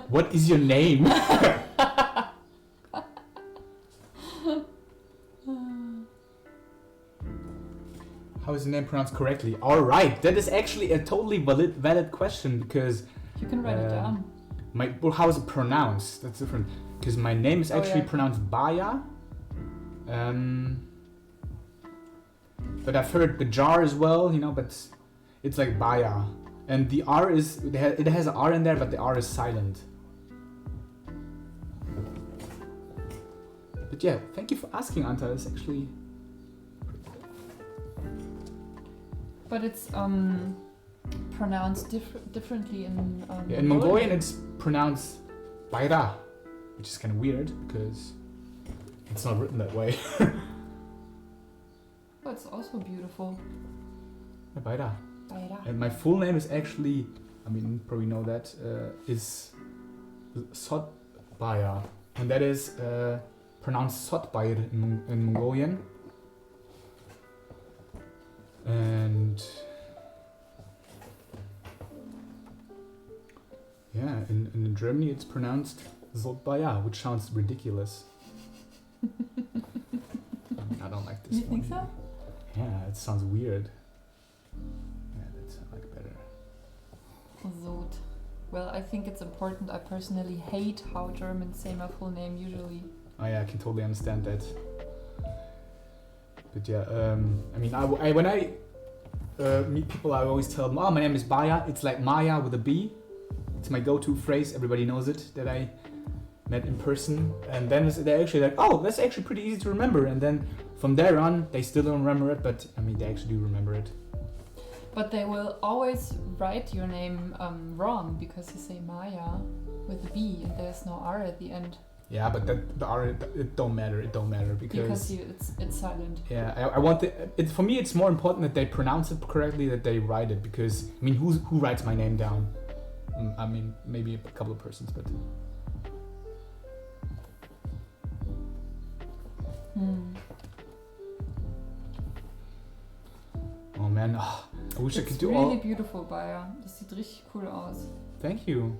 What is your name? How is your name pronounced correctly? Alright, that is actually a totally valid question because... You can write it down. Well, how is it pronounced? That's different. Because my name is actually pronounced Baya. But I've heard Bajar as well, you know, but it's like Baya. And the R is, it has an R in there, but the R is silent. But yeah, thank you for asking, Anta. It's actually... But it's pronounced differently in in Mongolian it's pronounced Baira, which is kind of weird because it's not written that way. But it's also beautiful. Baira. Baira. And my full name is actually, I mean, you probably know that, is Sotbaya. And that is pronounced Sotbayr in Mongolian. And yeah, in Germany it's pronounced Sotbaya, which sounds ridiculous. I don't like this You think so? Yeah, it sounds weird. Yeah, that sounds like better. Zot. Well, I think it's important. I personally hate how Germans say my full name usually. Oh yeah, I can totally understand that. But yeah, I mean, when I meet people, I always tell them, oh, my name is Baya. It's like Maya with a B. It's my go-to phrase. Everybody knows it, that I met in person. And then they're actually like, oh, that's actually pretty easy to remember. And then from there on, they still don't remember it, but I mean, they actually do remember it. But they will always write your name wrong because you say Maya with a B and there's no R at the end. Yeah, but the R, it don't matter. It don't matter because it's silent. Yeah, I want for me, it's more important that they pronounce it correctly, that they write it. Because I mean, who writes my name down? I mean, maybe a couple of persons, but. Oh man, I wish I could do all. It's really beautiful, Bayer. Das sieht richtig cool aus. Thank you.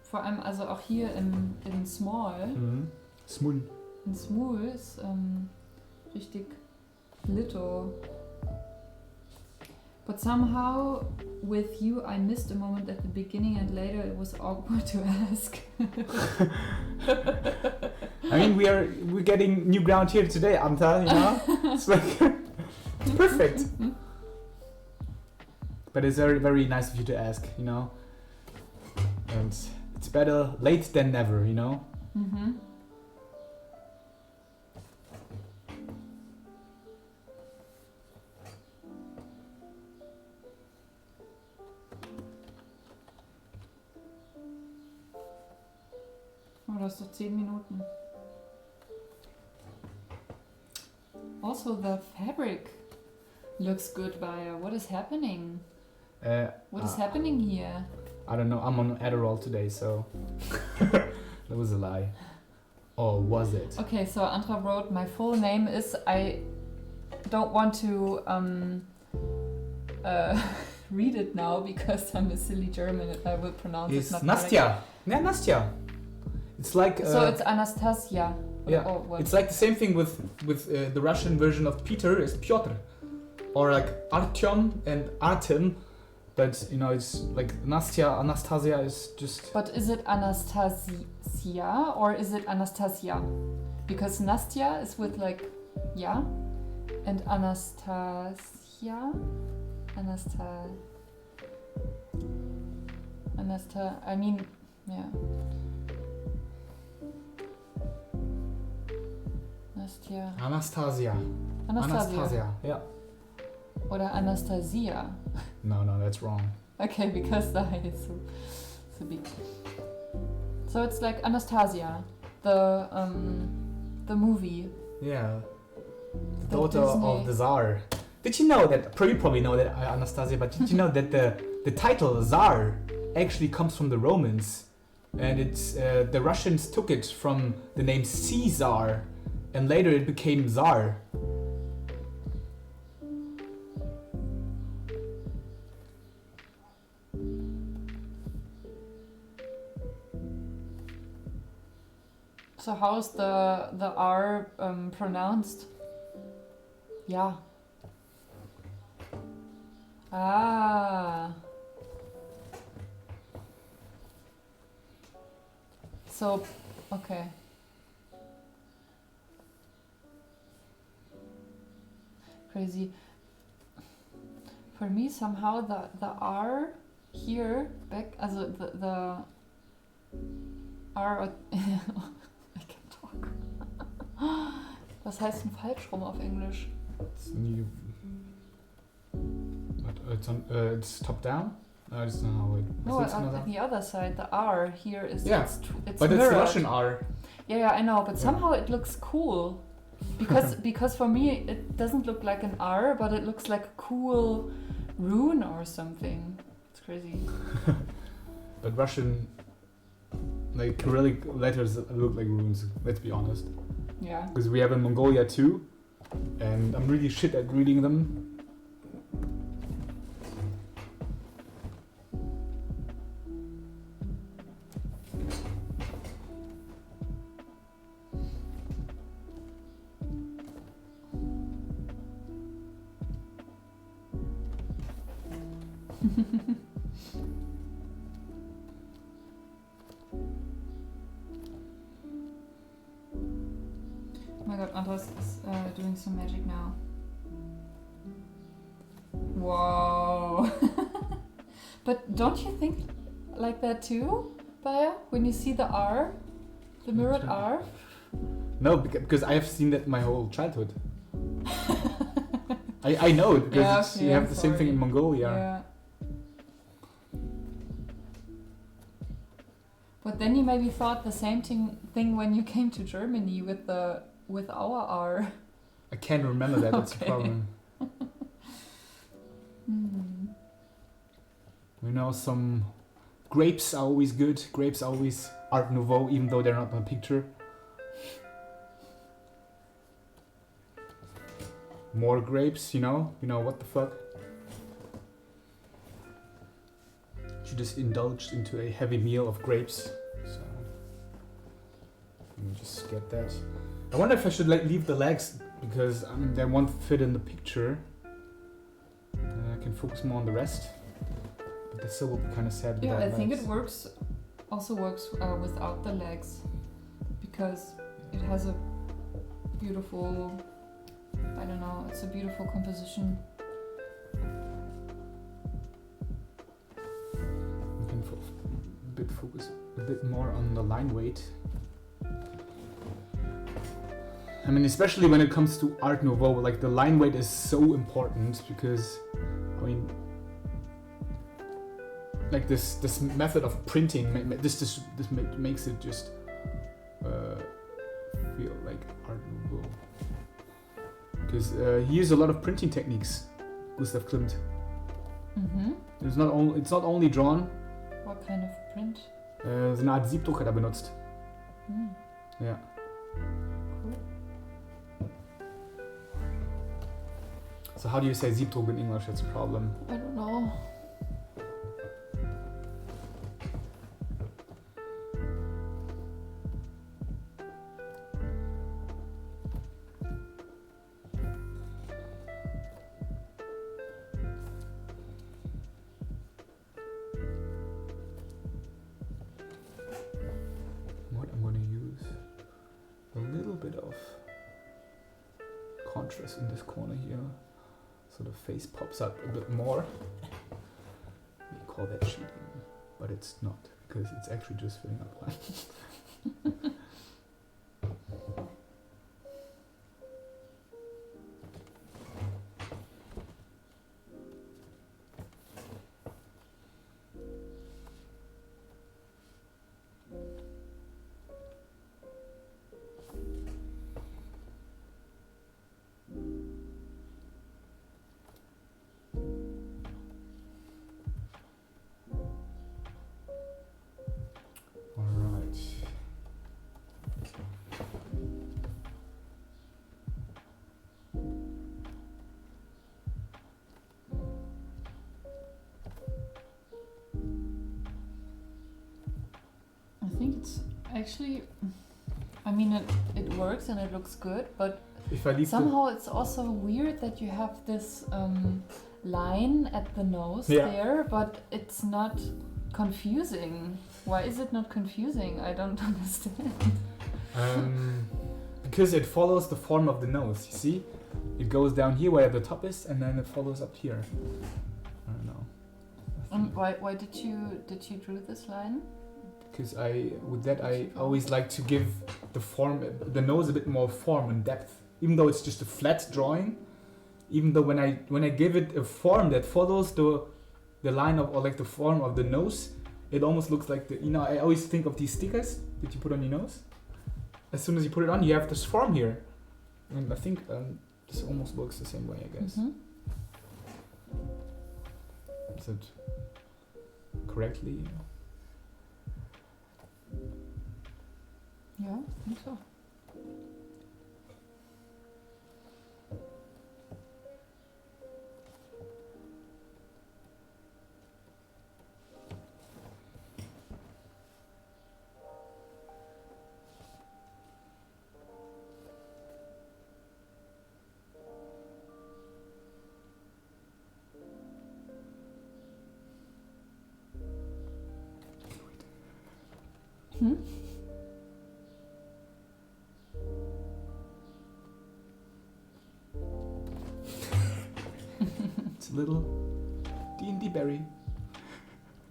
Vor allem also auch hier in Small. Small. In Small ist richtig little. But somehow with you I missed a moment at the beginning and later it was awkward to ask. I mean we're getting new ground here today, Anta, you know? It's like it's perfect. But it's very, very nice of you to ask, you know? And it's better late than never, you know? Mhm. Oh, das ist doch 10 Minuten. Also, the fabric looks good, Bayer. What is happening? What is happening here? I don't know. I'm on Adderall today, so that was a lie. Or was it? Okay, so Andra wrote, my full name is, I don't want to read it now because I'm a silly German and I will pronounce it not Nastya. Yeah, Nastya. It's like... so it's Anastasia. Yeah, it's like the same thing with the Russian version of Peter is Pyotr. Or like Artyom and Artem. But, you know, it's like Nastya, Anastasia is just... But is it Anastasia or is it Anastasia? Because Nastya is with like, yeah, and Anastasia? I mean, yeah. Nastya. Anastasia, yeah. Oder Anastasia. No, that's wrong. Okay, because the I is so big. So it's like Anastasia, the movie. Yeah. The daughter of the Tsar. Did you know that, you probably know that, Anastasia, but did you know that the title Tsar actually comes from the Romans? And it's the Russians took it from the name Caesar, and later it became Tsar. So how is the R pronounced? Yeah. Ah. So, okay. Crazy. For me, somehow the R here back, also the R. I can't talk. Was heißt denn falsch rum auf Englisch? It's new. But it's top down? That's not how it... No, at the other side, the R here is... Yeah, it's but mirrored. it's Russian R. Yeah, I know, but somehow it looks cool. Because for me, it doesn't look like an R, but it looks like a cool rune or something. It's crazy. But Russian, like Cyrillic letters look like runes, let's be honest. Yeah. Because we have in Mongolia too, and I'm really shit at reading them. Oh my god, Andres is doing some magic now. Whoa! But don't you think like that too, Baya? When you see the R? The mirrored R? No, because I have seen that my whole childhood. I know it because you have the same thing in Mongolia. Yeah. But then you maybe thought the same thing when you came to Germany with our R. I can't remember that, that's the problem. You know, some grapes are always good. Grapes are always Art Nouveau, even though they're not on a picture. More grapes, you know what the fuck. She just indulged into a heavy meal of grapes. So let me just get that. I wonder if I should leave the legs because they won't fit in the picture. I can focus more on the rest. But that still will be kind of sad. Yeah, I think legs. it works without the legs because it has a beautiful. I don't know. It's a beautiful composition. You can focus a bit more on the line weight. I mean, especially when it comes to Art Nouveau, like the line weight is so important because, I mean, like this method of printing, this makes it just feel like Art Nouveau. Because he used a lot of printing techniques, Gustav Klimt. Mhm. It's not only drawn. What kind of print? So eine Art Siebdruck hat er benutzt. Ja. Cool. So how do you say Siebdruck in English? That's a problem. I don't know. What I'm going to use a little bit of contrast in this corner here, so the face pops up a bit more. We call that cheating, but it's not because it's actually just filling up lines. I think it's actually, I mean, it works and it looks good, but If I leave somehow it's also weird that you have this line at the nose there, but it's not confusing. Why is it not confusing? I don't understand. Because it follows the form of the nose, you see? It goes down here where the top is, and then it follows up here. I don't know. Why did you draw this line? Because I always like to give the nose a bit more form and depth. even though it's just a flat drawing, even though when I give it a form that follows the line of, or like the form of the nose, it almost looks like I always think of these stickers that you put on your nose. As soon as you put it on, you have this form here, and I think this almost works the same way, I guess. Mm-hmm. Is it correctly? Yeah, I think so. Hmm? It's a little D&D berry.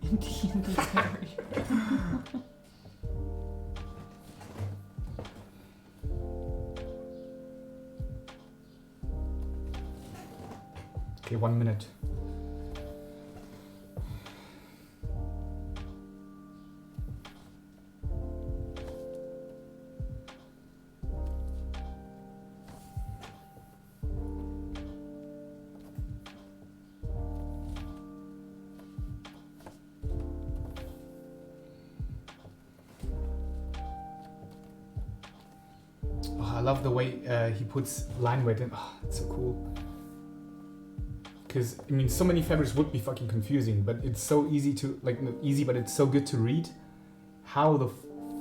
D&D berry. Okay, 1 minute. Oh, I love the way he puts line weight in. Oh, it's so cool. Because, I mean, so many fabrics would be fucking confusing, but it's so easy to, like, not easy, but it's so good to read how the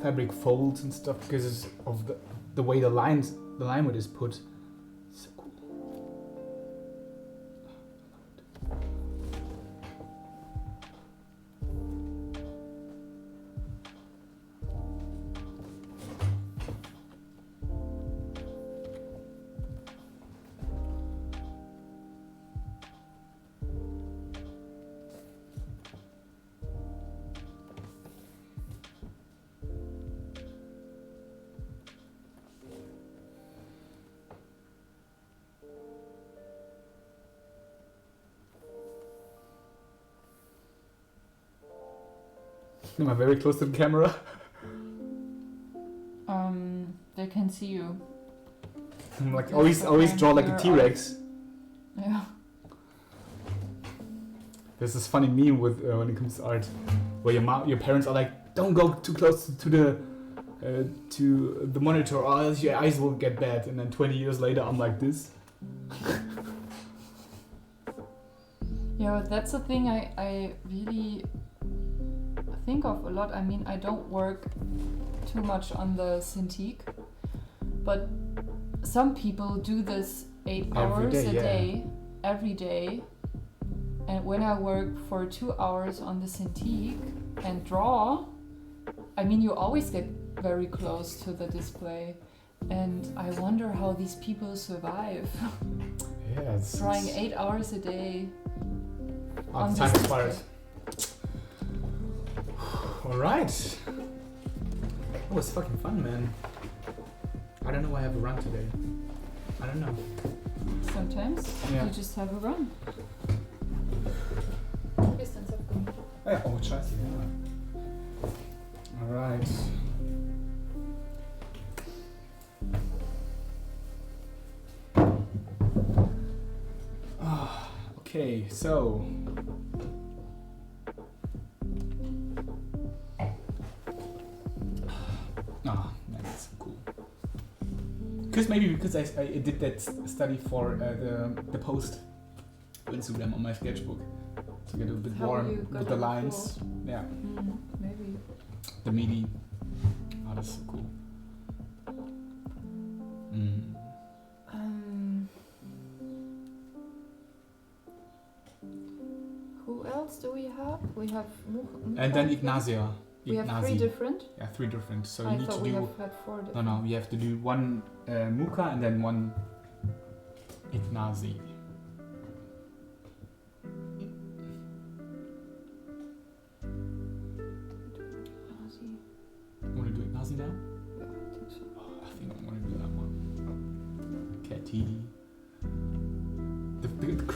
fabric folds and stuff because of the way the line weight is put. So cool. Am I very close to the camera? They can see you. I'm like Yes, always draw like a you're T-Rex. Yeah. There's this funny meme with when it comes to art, where your parents are like, "Don't go too close to the monitor, or else your eyes will get bad." And then 20 years later, I'm like this. Yeah, that's the thing I really think of a lot. I mean, I don't work too much on the Cintiq, but some people do this 8 hours a day, every day. And when I work for 2 hours on the Cintiq and draw, I mean, you always get very close to the display. And I wonder how these people survive. Yeah, drawing 8 hours a day. Oh, time expired. Alright. That was fucking fun, man. I don't know why I have a run today. I don't know. Sometimes you just have a run. Oh, ja, oh, scheiße, ja. Alright. Okay, so... Man, that's so cool. Because I did that study for the post on Instagram on my sketchbook to get a bit warm with the lines. Yeah. Maybe. The meaty. Oh, that's so cool. Who else do we have? We have and then Ignacia. We have 3 different? Yeah, 3 different. So I you need thought to we do... had 4 different. No, you have to do 1 Muka and then 1 Ignaci. Want to do Ignaci now? Yeah, I think so. Oh, I think I want to do that one.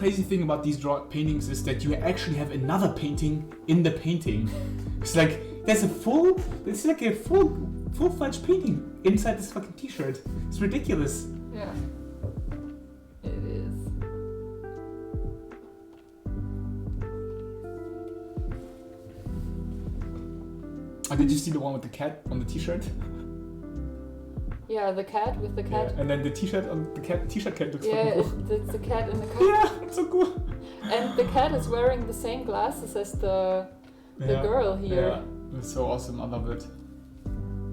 crazy thing about these paintings is that you actually have another painting in the painting. It's like it's like a full-fledged painting inside this fucking t-shirt. It's ridiculous. Yeah. It is. Oh, did you see the one with the cat on the t-shirt? Yeah, the cat with the cat. Yeah, and then the t-shirt on the cat. T-shirt cat looks fucking cool. It's the cat in the cat. Yeah, it's so cool. And the cat is wearing the same glasses as the girl here. Yeah, it's so awesome. I love it.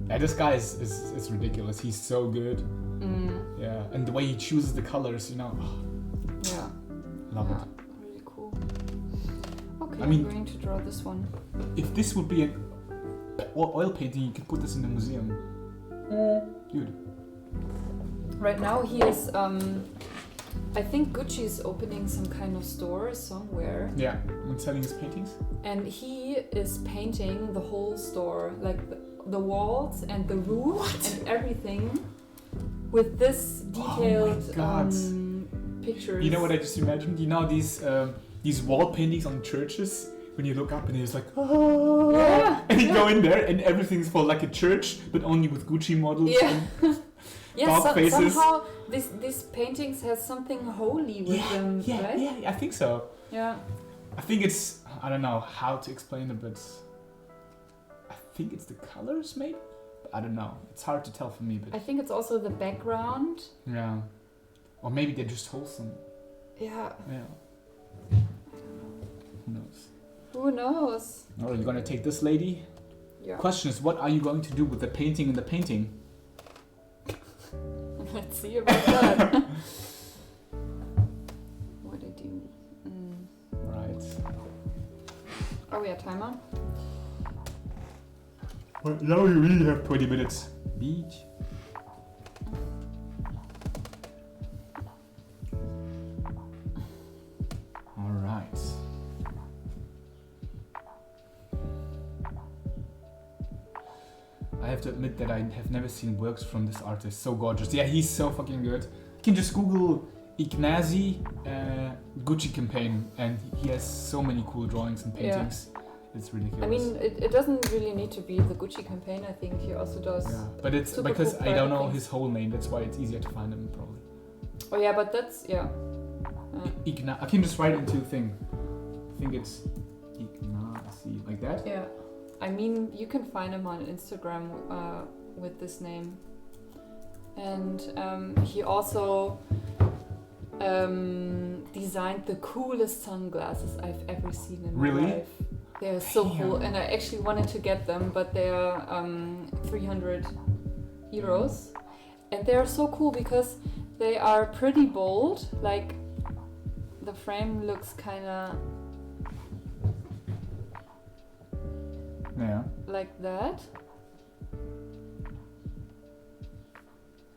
Yeah, this guy is ridiculous. He's so good. Yeah, and the way he chooses the colors, you know. Yeah. Love it. Really cool. Okay, I mean, I'm going to draw this one. If this would be an oil painting, you could put this in the museum. Dude. Right now he is, I think Gucci is opening some kind of store somewhere. Yeah, and selling his paintings. And he is painting the whole store, like the walls and the roof and everything with this detailed pictures. You know what I just imagined? You know these wall paintings on churches? When you look up and it's like, oh, yeah, and you go in there and everything's for like a church, but only with Gucci models and dog faces. Somehow these paintings has something holy with them, right? Yeah, I think so. Yeah. I think it's, I don't know how to explain it, but I think it's the colors maybe? But I don't know. It's hard to tell for me. But I think it's also the background. Yeah. Or maybe they're just wholesome. Yeah. Yeah. Who knows? Who knows? Oh, you're gonna take this lady? Yeah. Question is, what are you going to do with the painting in the painting? Let's see about that. What did you... Right. Are we at timer? Well, now we really have 20 minutes. Beach. Alright. I have to admit that I have never seen works from this artist. So gorgeous. Yeah, he's so fucking good. You can just Google Ignazi Gucci campaign and he has so many cool drawings and paintings. Yeah. It's ridiculous. I mean, it doesn't really need to be the Gucci campaign. I think he also does. Yeah, but it's because cool I don't know his whole name. That's why it's easier to find him probably. Oh yeah, but that's I can just write it into a thing. I think it's Ignazi, like that. Yeah. I mean, you can find him on Instagram with this name. And he also designed the coolest sunglasses I've ever seen in my life. They're so cool, and I actually wanted to get them, but they're 300 euros. And they're so cool because they are pretty bold. Like, the frame looks kind of... Yeah. Like that.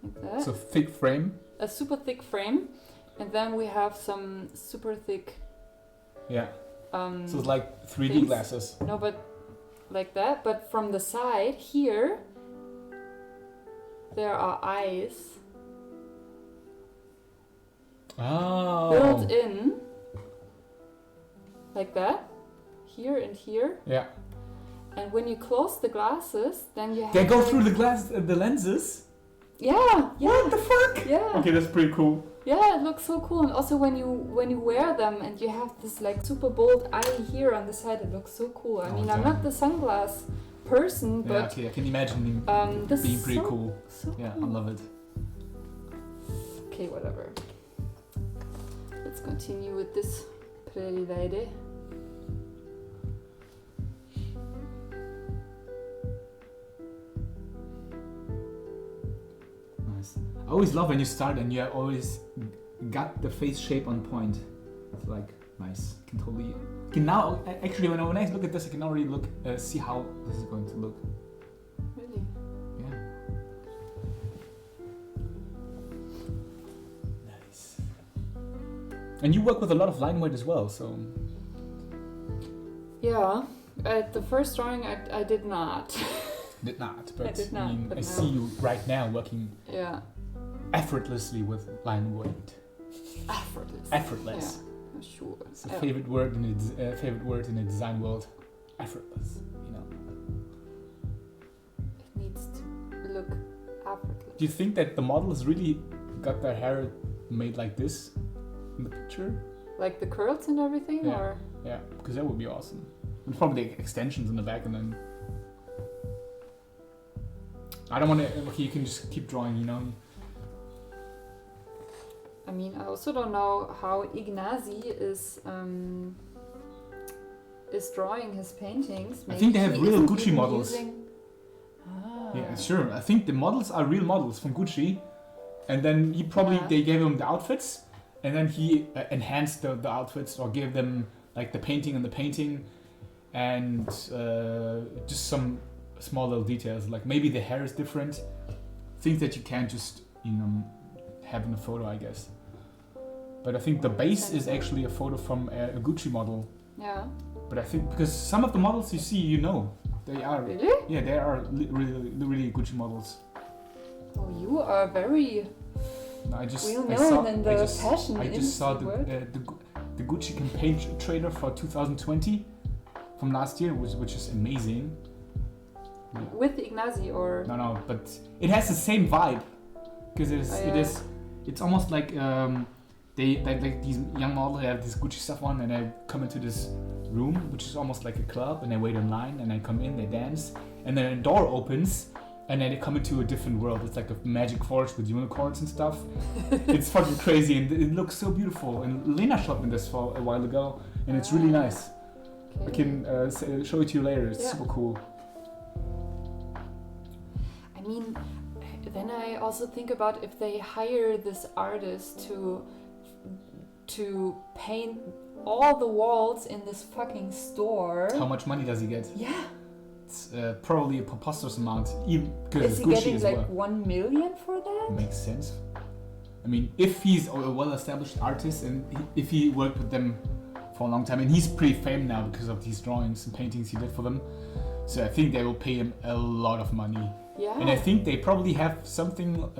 Like that. So thick frame. A super thick frame, and then we have some super thick. Yeah. So it's like 3D things. glasses. No, but like that. But from the side here, there are eyes. Oh. Built in. Like that. Here and here. Yeah. And when you close the glasses, then you have. They go through the lenses. Yeah. What the fuck? Yeah. Okay, that's pretty cool. Yeah, it looks so cool. And also when you wear them and you have this like super bold eye here on the side, it looks so cool. I mean, I'm not the sunglass person, but yeah, okay, I can imagine him being pretty cool. So yeah, cool. I love it. Okay, whatever. Let's continue with this pretty lady. I always love when you start and you always got the face shape on point. It's like nice. Can now actually when I look at this, I can already see how this is going to look. Really? Yeah. Nice. And you work with a lot of line weight as well, so. Yeah. At the first drawing, I did not. Did not, but I did not. I see you right now working. Yeah. Effortlessly with line weight. Effortless. Effortless. sure. It's a favorite word in the design world. Effortless, you know. It needs to look effortless. Do you think that the models really got their hair made like this in the picture? Like the curls and everything, Yeah. or? Yeah, because that would be awesome. And probably extensions in the back, and then I don't want to. Okay, you can just keep drawing, you know. I mean, I also don't know how Ignazi is drawing his paintings. I think they have he real isn't Gucci even models. Yeah, sure. I think the models are real models from Gucci, and then they gave him the outfits, and then he enhanced the outfits or gave them like the painting and the painting, and just some small little details, like maybe the hair is different, things that you can't just have in a photo, I guess. But I think the base is actually a photo from a Gucci model. Yeah. But I think because some of the models you see, they are really. Yeah, they are really Gucci models. Oh, you are very well-known in the fashion industry. I just saw the Gucci campaign trailer for 2020 from last year, which is amazing. With Ignazi or no, but it has the same vibe because it's almost like they like these young models have this Gucci stuff on, and they come into this room which is almost like a club, and they wait in line, and they come in, they dance, and then a door opens, and then they come into a different world. It's like a magic forest with unicorns and stuff. It's fucking crazy, and it looks so beautiful. And Lena shot me this for a while ago, and it's really nice. Okay. I can show it to you later. It's super cool. I mean, then I also think about if they hire this artist to paint all the walls in this fucking store. How much money does he get? Yeah. It's probably a preposterous amount, even because is he Gucci getting as like well. 1 million for that? Makes sense. I mean, if he's a well-established artist and if he worked with them for a long time, and he's pretty famous now because of these drawings and paintings he did for them, so I think they will pay him a lot of money. Yeah. And I think they probably have something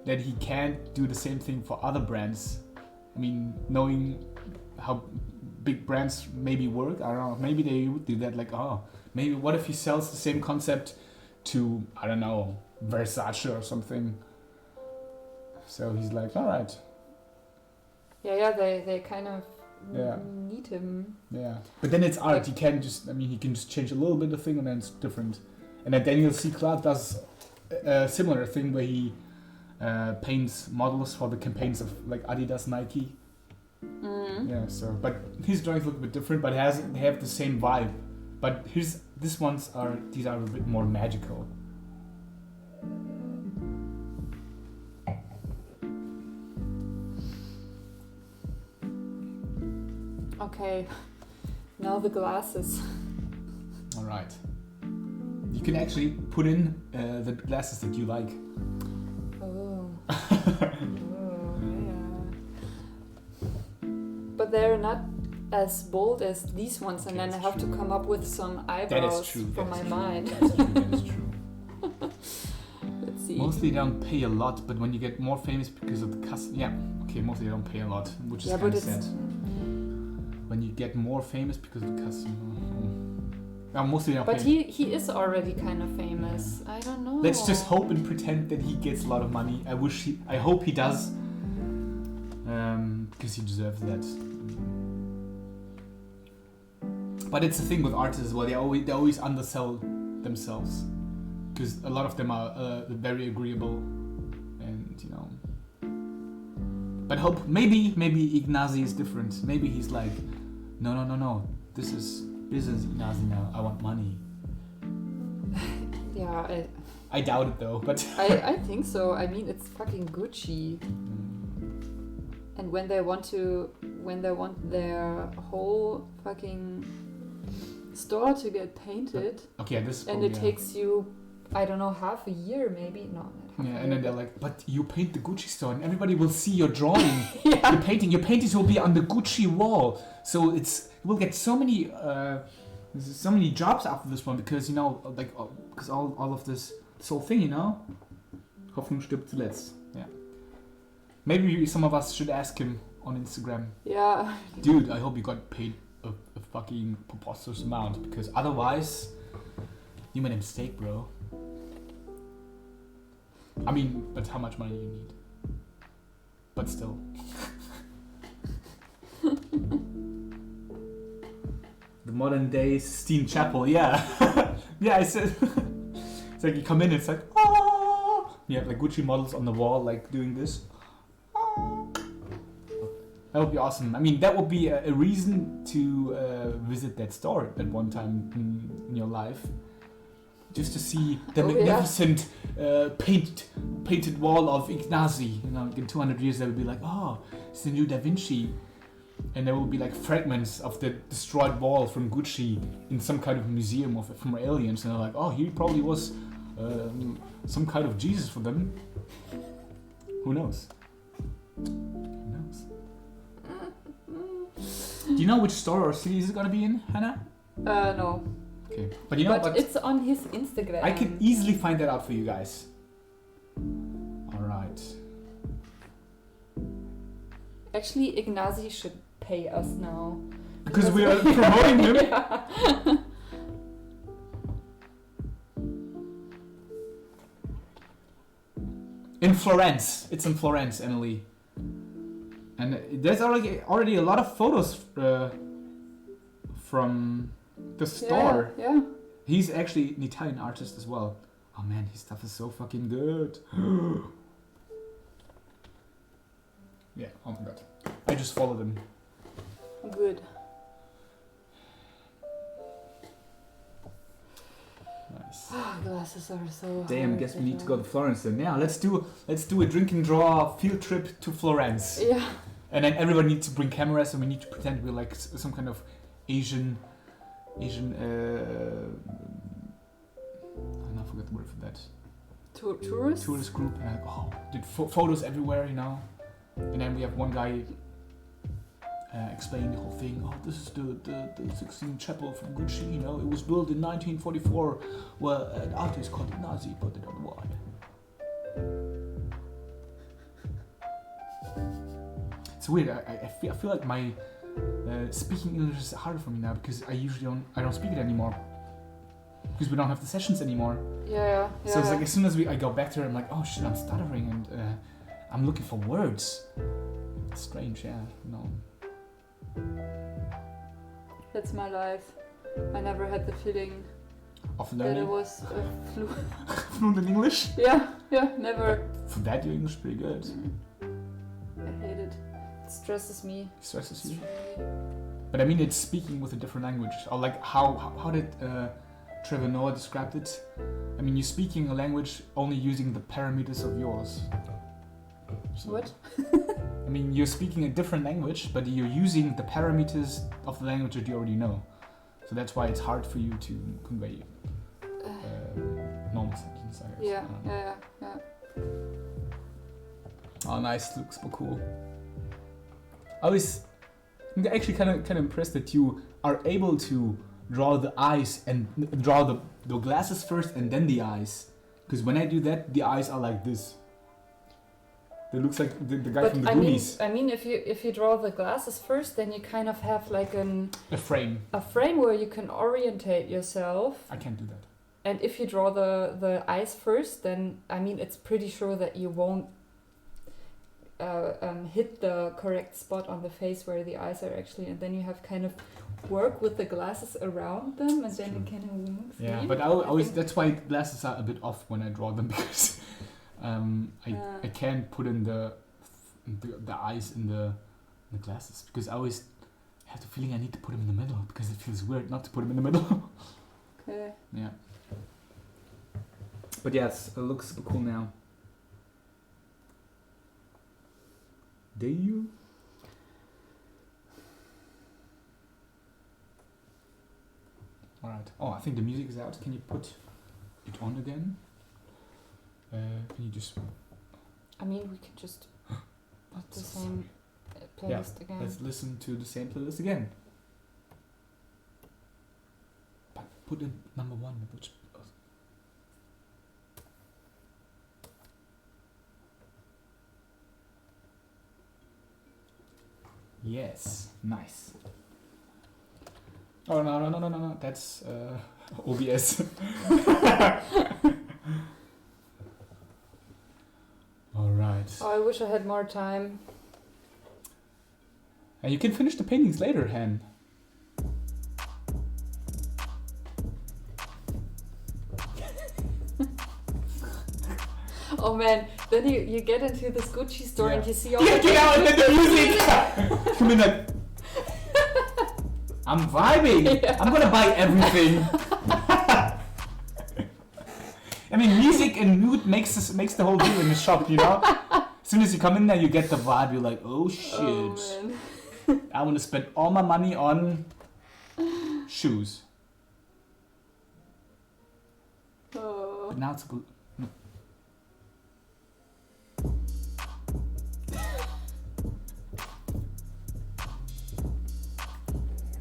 that he can't do the same thing for other brands. I mean, knowing how big brands maybe work, I don't know, maybe they would do that, like, maybe what if he sells the same concept to, I don't know, Versace or something. So he's like, all right. Yeah, they kind of need him. Yeah, but then it's art. He can just change a little bit of thing, and then it's different. And then Daniel C. Clark does a similar thing where he paints models for the campaigns of like Adidas, Nike. Mm. Yeah, so but his drawings look a bit different, but they have the same vibe. But these are a bit more magical. Okay, now the glasses. All right. You can actually put in the glasses that you like. Oh. Yeah. But they're not as bold as these ones, okay, and then I have to come up with some eyebrows from my mind. That is true. Let's see. Mostly they don't pay a lot, but when you get more famous because of the custom, mostly they don't pay a lot, which is kind of sad. When you get more famous because of the custom. Mostly they don't but pay. he is already kind of famous. I don't know. Let's just hope and pretend that he gets a lot of money. I hope he does, because he deserves that. But it's the thing with artists as well. They always undersell themselves, because a lot of them are very agreeable, and But hope maybe Ignazi is different. Maybe he's like, no. This is business, Ignazi. Now I want money. Yeah. I doubt it though, but I think so. I mean, it's fucking Gucci. And when they want their whole fucking store to get painted, takes you, I don't know, half a year maybe. No, not half a year. And then they're like, but you paint the Gucci store, and everybody will see your drawing. Your paintings will be on the Gucci wall. So we'll get so many jobs after this one, because because all of this whole thing, Hoffnung stirbt zuletzt. Yeah. Maybe some of us should ask him on Instagram. Yeah. Dude, I hope you got paid a fucking preposterous amount, because otherwise you made a mistake, bro. I mean, but how much money do you need? But still. The modern day Sistine Chapel, yeah. Yeah, I said. It's like you come in, it's like, oh. You have like Gucci models on the wall, like doing this. Oh. That would be awesome. I mean, that would be a reason to visit that store at one time in your life. Just to see the magnificent painted wall of Ignazi. You know, in 200 years they would be like, oh, it's the new Da Vinci. And there will be like fragments of the destroyed wall from Gucci in some kind of museum from aliens. And they're like, oh, he probably was some kind of Jesus for them. Who knows? Who knows? Do you know which store or city is it gonna be in, Hannah? No. Okay, but you know, but it's on his Instagram. I can easily find that out for you guys. All right. Actually, Ignazi should pay us now. Because we are promoting him? Yeah. In Florence. It's in Florence, Emily. And there's already a lot of photos from the store. Yeah. He's actually an Italian artist as well. Oh man, his stuff is so fucking good. Yeah, oh my god. I just followed him. Good. Nice. Glasses are so Damn, hard, guess we need to go to Florence then. Yeah, let's do a drink and draw field trip to Florence. Yeah. And then everyone needs to bring cameras and we need to pretend we're like some kind of Asian I forgot the word for that. Tourist? Tourist group. And like, oh, did photos everywhere, you know. And then we have one guy explaining the whole thing. Oh, this is the 16 chapel from Gucci, you know. It was built in 1944. Well, an artist called Ignazi put it on the wall. It's weird. I feel like my speaking English is harder for me now because I don't speak it anymore. Because we don't have the sessions anymore. Yeah. So it's like as soon as I go back to it, I'm like, oh shit, I'm stuttering and I'm looking for words. It's strange, yeah. No. That's my life. I never had the feeling Of learning. that it was Fluent in English? Yeah, never. For that, your English is pretty good. I hate it. It stresses me. Stresses you? But I mean, it's speaking with a different language. Or like, how did Trevor Noah describe it? I mean, you're speaking a language only using the parameters of yours. So, what? I mean, you're speaking a different language, but you're using the parameters of the language that you already know. So that's why it's hard for you to convey normal sentence, I guess. Yeah. Oh, nice. Looks so cool. I'm actually kind of impressed that you are able to draw the eyes and draw the glasses first and then the eyes. Because when I do that, the eyes are like this. It looks like the guy from the Goonies. I mean, if you draw the glasses first, then you kind of have like a frame where you can orientate yourself. I can't do that. And if you draw the eyes first, then I mean, it's pretty sure that you won't hit the correct spot on the face where the eyes are actually, and then you have kind of work with the glasses around them, and that's then true. It kind of moves. Yeah, but I always that's why glasses are a bit off when I draw them because. I can't put in the eyes in the glasses because I always have the feeling I need to put them in the middle because it feels weird not to put them in the middle. Okay. Yeah. But yes, it looks super cool now. Do you? Alright. Oh, I think the music is out. Can you put it on again? Can you just... I mean, we can just put the same playlist again. Let's listen to the same playlist again. But put in number 1, which... Yes, nice. Oh no! That's OBS. All right. Oh, I wish I had more time. And you can finish the paintings later, Han. Oh man, then you get into this Gucci store and you see all the... Get out and the music! Come in like... I'm vibing! Yeah. I'm gonna buy everything! I mean, music and mood makes the whole deal in the shop, you know? As soon as you come in there, you get the vibe, you're like, oh shit. Oh, I want to spend all my money on shoes. Oh. But now it's a good...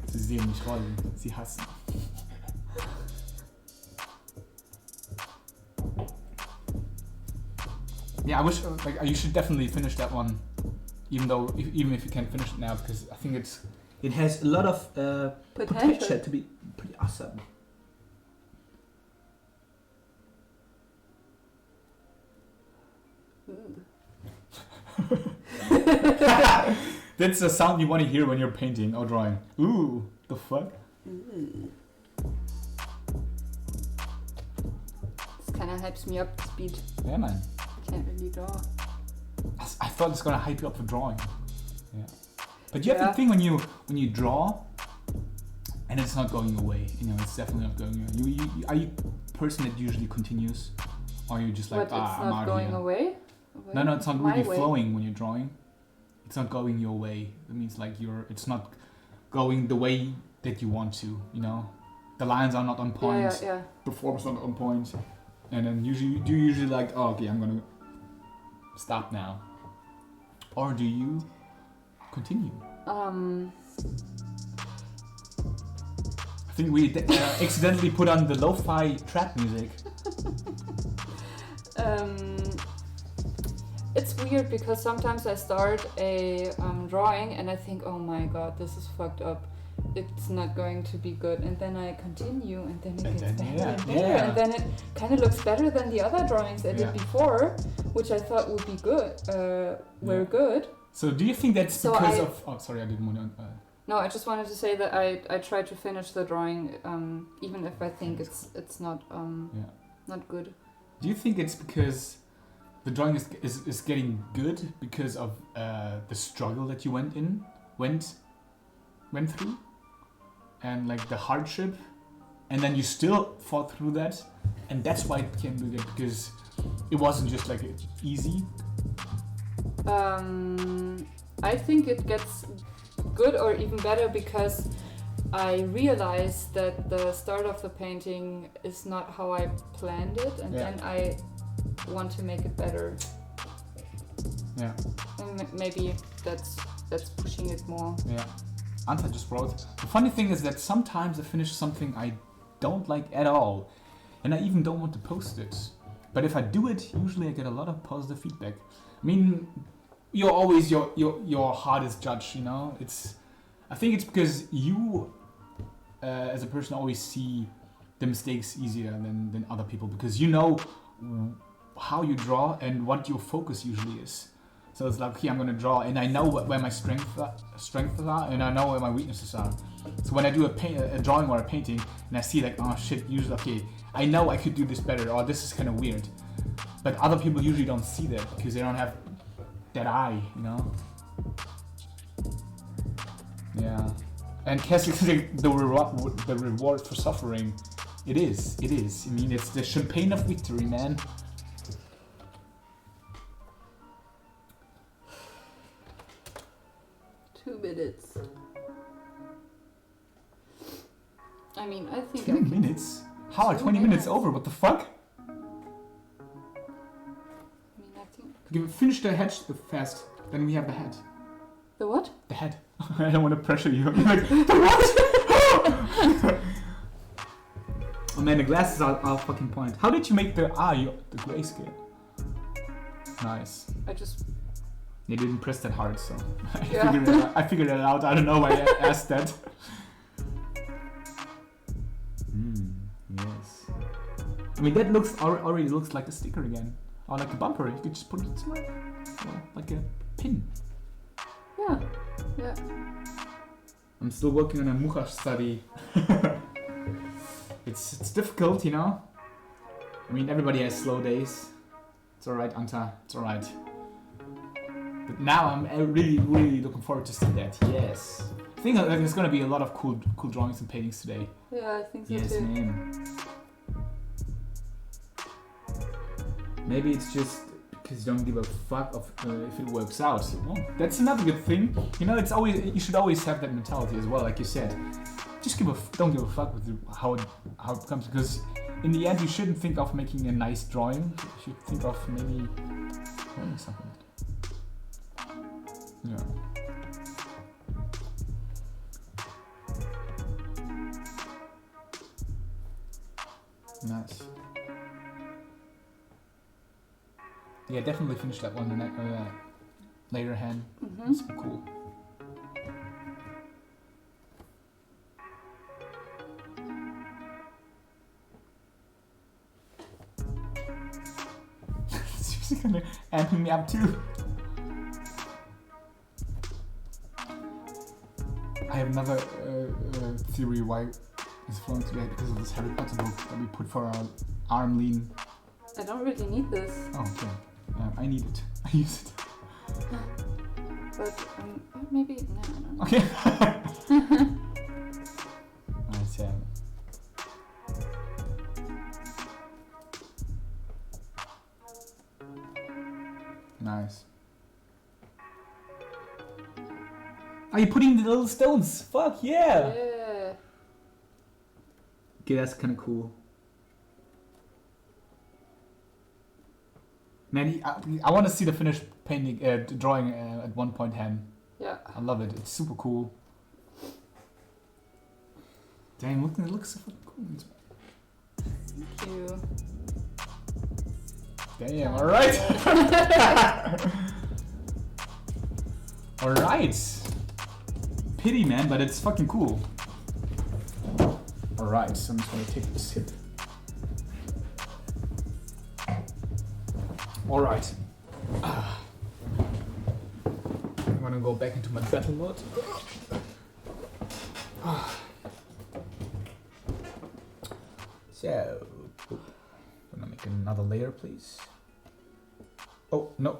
Sie sehen mich rollen, sie hassen. Yeah, I wish like you should definitely finish that one, even if you can't finish it now, because I think it has a lot of potential to be pretty awesome. That's the sound you want to hear when you're painting or drawing. Ooh, the fuck? This kind of hypes me up to speed. Yeah, man. Can't really draw. I thought it's gonna hype you up for drawing. Yeah. But you have the thing when you draw, and it's not going away. You know, it's definitely not going away. You are you a person that usually continues, or are you just like I'm out here? It's not going away? No, it's not really flowing when you're drawing. It's not going your way. It means like it's not going the way that you want to. You know, the lines are not on point. Yeah. The form's not on point. And then usually like, oh, okay, I'm gonna stop now, or do you continue? I think we accidentally put on the lo-fi trap music. It's weird because sometimes I start a drawing and I think, oh my god, this is fucked up. It's not going to be good, and then I continue, and then it gets better and better, and then it kind of looks better than the other drawings I did before, which I thought would be good, were good. So do you think that's because of... Oh, sorry, I didn't want to... No, I just wanted to say that I try to finish the drawing, even if I think it's not not good. Do you think it's because the drawing is getting good because of the struggle that you went through? And like the hardship, and then you still fought through that, and that's why it became good, because it wasn't just like easy. I think it gets good or even better because I realized that the start of the painting is not how I planned it, and then I want to make it better. Yeah. And maybe that's pushing it more. Yeah. Anta just wrote, the funny thing is that sometimes I finish something I don't like at all, and I even don't want to post it. But if I do it, usually I get a lot of positive feedback. I mean, you're always your hardest judge, you know? I think it's because you, as a person, always see the mistakes easier than other people, because you know how you draw and what your focus usually is. So it's like, okay, I'm gonna draw, and I know where my strengths are, and I know where my weaknesses are. So when I do a drawing or a painting, and I see like, oh shit, usually, okay, I know I could do this better, or this is kind of weird. But other people usually don't see that because they don't have that eye, you know. Yeah. And Cassie, the reward for suffering, it is. I mean, it's the champagne of victory, man. Minutes. I mean, I think 2 minutes? How are 20 minutes over? What the fuck? I mean, I think... Finish the head fast, then we have the head. The what? The head. I don't want to pressure you. You're like, the what? Oh man, the glasses are fucking point. How did you make the grayscale? Nice. I just They didn't press that hard, so Yeah. I figured it out. I don't know why I asked that. Yes. I mean, that already looks like a sticker again. Or like a bumper. You could just put it somewhere. Well, like a pin. Yeah. Yeah. I'm still working on a Mucha study. It's difficult, you know? I mean, everybody has slow days. It's alright, Anta. It's alright. But now I'm really, really looking forward to see that. Yes. I think there's gonna be a lot of cool drawings and paintings today. Yeah, I think so yes, too. Man. Maybe it's just because you don't give a fuck of if it works out. Oh, that's another good thing. You know, you should always have that mentality as well, like you said. Just don't give a fuck with how it comes, because in the end you shouldn't think of making a nice drawing. You should think of maybe doing something. Yeah. Nice. Yeah, definitely finish that one later hand. Mm-hmm. That's cool. She's gonna amping me up too. I have another theory why it's flowing today, because of this Harry Potter book that we put for our arm lean. I don't really need this. Oh, okay. I need it. I use it. But maybe no. Okay. Nice, yeah. Nice. Are you putting the little stones? Fuck yeah! Yeah. Okay, that's kind of cool. Man, I want to see the finished painting, drawing at one point, Ham. Yeah. I love it. It's super cool. Damn, it looks so fucking cool. Thank you. Damn, alright. Alright. Pity, man, but it's fucking cool. Alright, so I'm just gonna take a sip. Alright. I'm gonna go back into my battle mode. So, gonna make another layer, please. Oh, no.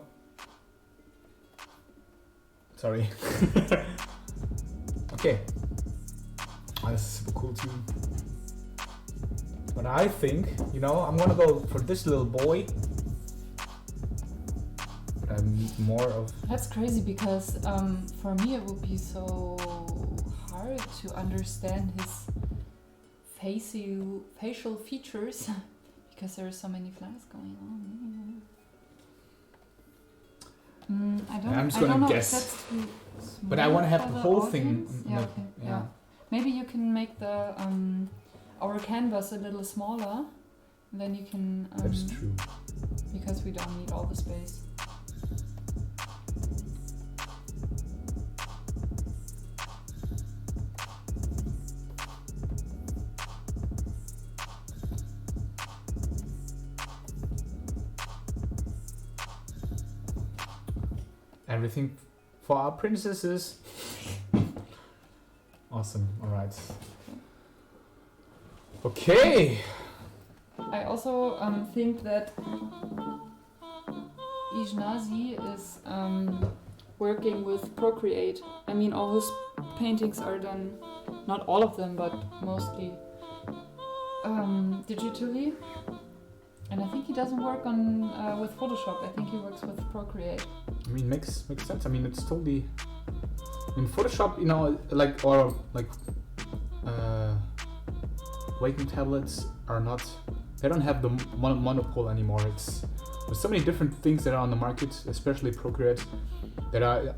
Sorry. Okay. Oh, this is super cool too. But I think, you know, I'm gonna go for this little boy. But I need more of... That's crazy because for me it would be so hard to understand his facial features because there are so many flags going on. I'm just gonna guess. If that's too small, but I want to have for the the whole audience. thing. Yeah, like, okay. Yeah. Maybe you can make the our canvas a little smaller. And then you can. That's true. Because we don't need all the space. Everything for our princesses. Awesome. All right. Okay. I also think that Ijnazi is working with Procreate. I mean, all his paintings are done, not all of them, but mostly digitally. And I think he doesn't work on with Photoshop. I think he works with Procreate. I mean, makes sense. I mean, it's totally. In Photoshop, you know, Wacom tablets are not. They don't have the monopole anymore. There's so many different things that are on the market, especially Procreate, that are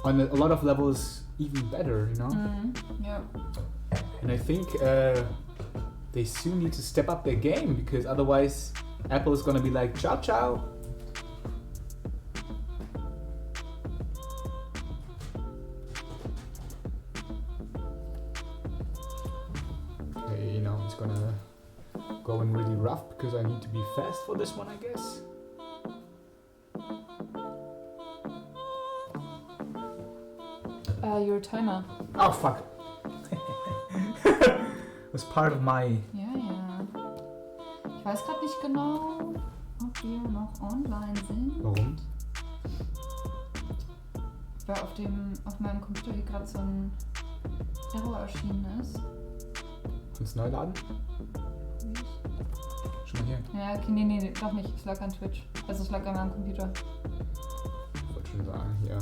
on a lot of levels even better. You know. Yeah. And I think they soon need to step up their game, because otherwise Apple is gonna be like, ciao ciao. okay, it's gonna go in really rough because I need to be fast for this one, I guess. Your timer. Oh fuck! Was part of my. Ja. Ich weiß gerade nicht genau, ob wir noch online sind. Warum? Weil auf meinem Computer hier gerade so ein Error erschienen ist. Kannst du neu laden? Schon mal hier? Ja, okay, nee, doch nicht. Es lag an Twitch. Also es lag an meinem Computer. Ich wollte schon sagen, hier.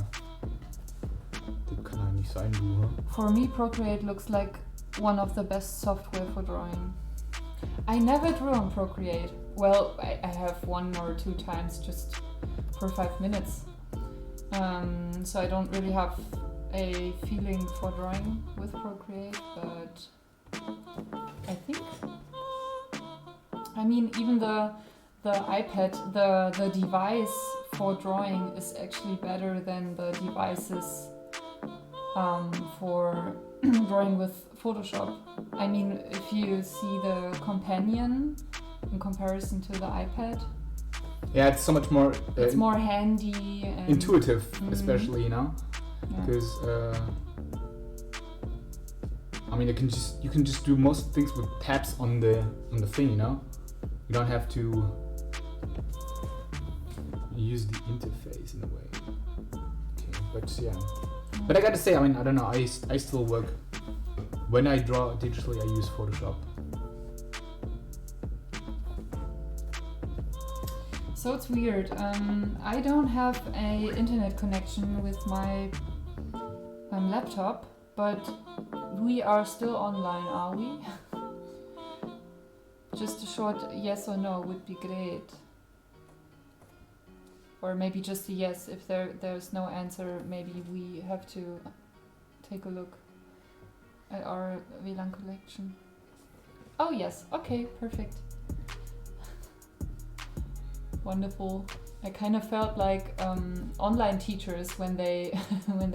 Das kann ja nicht sein, du. For me, Procreate looks like one of the best software for drawing. I never drew on Procreate. Well, I have 1 or 2 times just for 5 minutes. So I don't really have a feeling for drawing with Procreate, but I think, I mean, even the iPad, the device for drawing is actually better than the devices for drawing with Photoshop. I mean, if you see the companion in comparison to the iPad, yeah, it's so much more. It's more handy and intuitive, especially, because I mean, you can just do most things with taps on the thing, You don't have to use the interface in a way. Okay, but yeah. But I gotta say, I mean, I don't know. I still work. When I draw digitally, I use Photoshop. So it's weird. I don't have a internet connection with my laptop, but we are still online, are we? Just a short yes or no would be great. Or maybe just a yes. If there's no answer, maybe we have to take a look at our WLAN connection. Oh yes, okay, perfect. Wonderful. I kind of felt like online teachers when they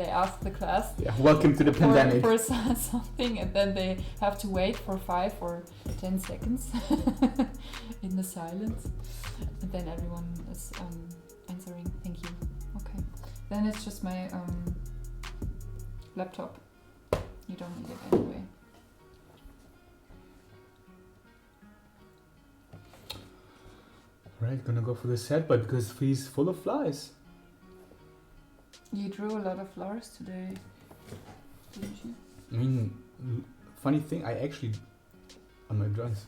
ask the class. Yeah, welcome to the pandemic. For something, and then they have to wait for 5 or 10 seconds in the silence, and then everyone is answering. Thank you. Okay. Then it's just my laptop. You don't need it anyway. Right, gonna go for the set, but because he's full of flies. You drew a lot of flowers today, didn't you? I mean, funny thing, I actually on my drawings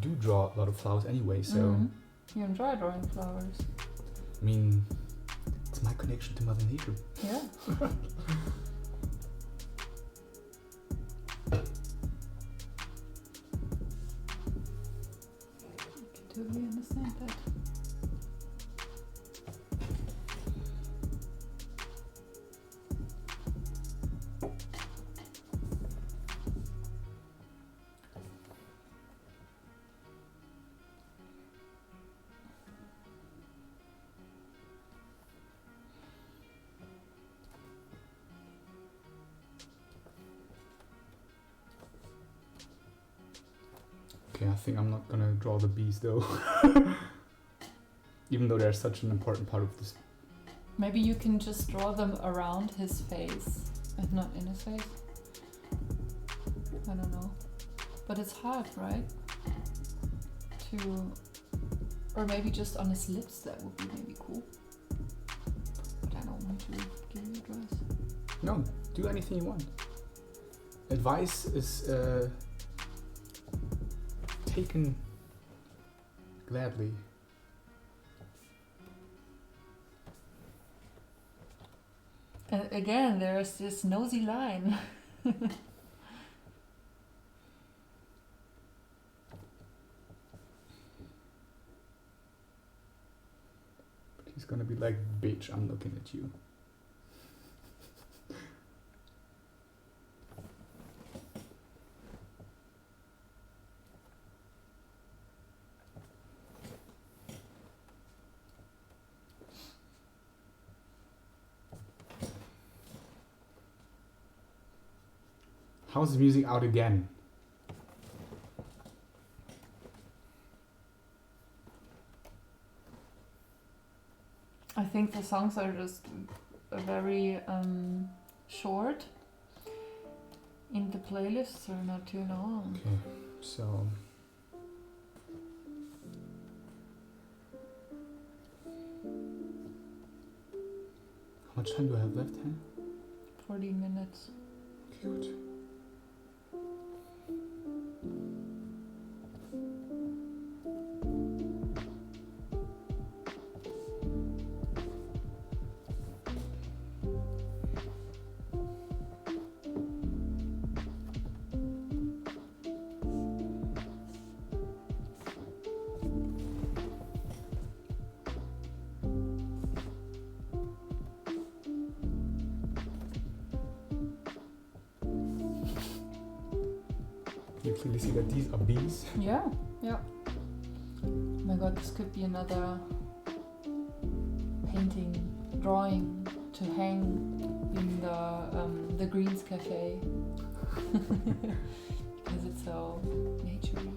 do draw a lot of flowers anyway, so... Mm-hmm. You enjoy drawing flowers. I mean, it's my connection to Mother Nature. Yeah. I can totally understand that. Okay, I think I'm not gonna draw the bees though. Even though they're such an important part of this. Maybe you can just draw them around his face and not in his face. I don't know. But it's hard, right? Or maybe just on his lips, that would be maybe cool. But I don't want to give you advice. No, do anything you want. Advice is taken gladly. And again, there's this nosy line. But he's gonna be like, bitch, I'm looking at you. How's the music out again? I think the songs are just very short. In the playlists are not too long. Okay, so. How much time do I have left, huh? 40 minutes. Okay, good. You clearly see that these are bees. Yeah. Oh my god, this could be another painting, drawing to hang in the Greens Cafe. Because it's so naturey.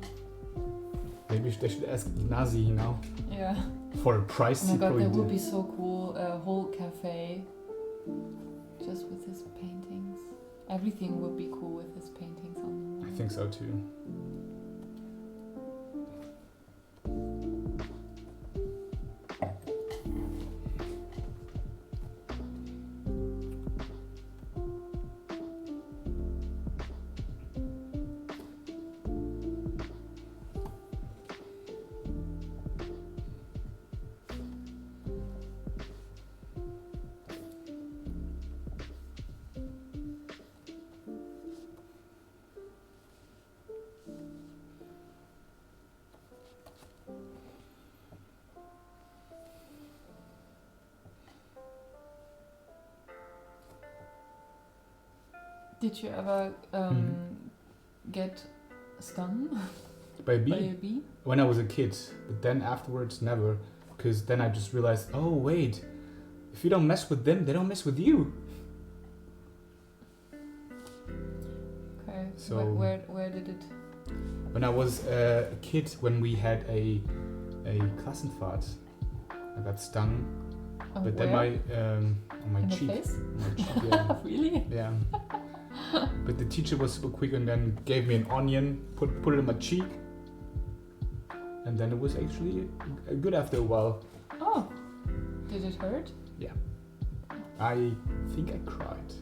Maybe they should ask Nazi, you know? Yeah. For a price. Oh my he god, probably that would did. be so cool. A whole cafe just with his paintings. Everything would be cool with his paintings on the wall. I think so too. Did you ever get stung By a bee? by a bee? When I was a kid, but then afterwards never, because then I just realized, oh wait, if you don't mess with them, they don't mess with you. Okay. So where did it? when I was a kid, when we had a Klassenfahrt, I got stung, but then Where? on my In cheek. the face? My cheek, yeah. Really? Yeah. But the teacher was super quick and then gave me an onion, put it in my cheek, and then it was actually good after a while. Oh. Did it hurt? I think I cried.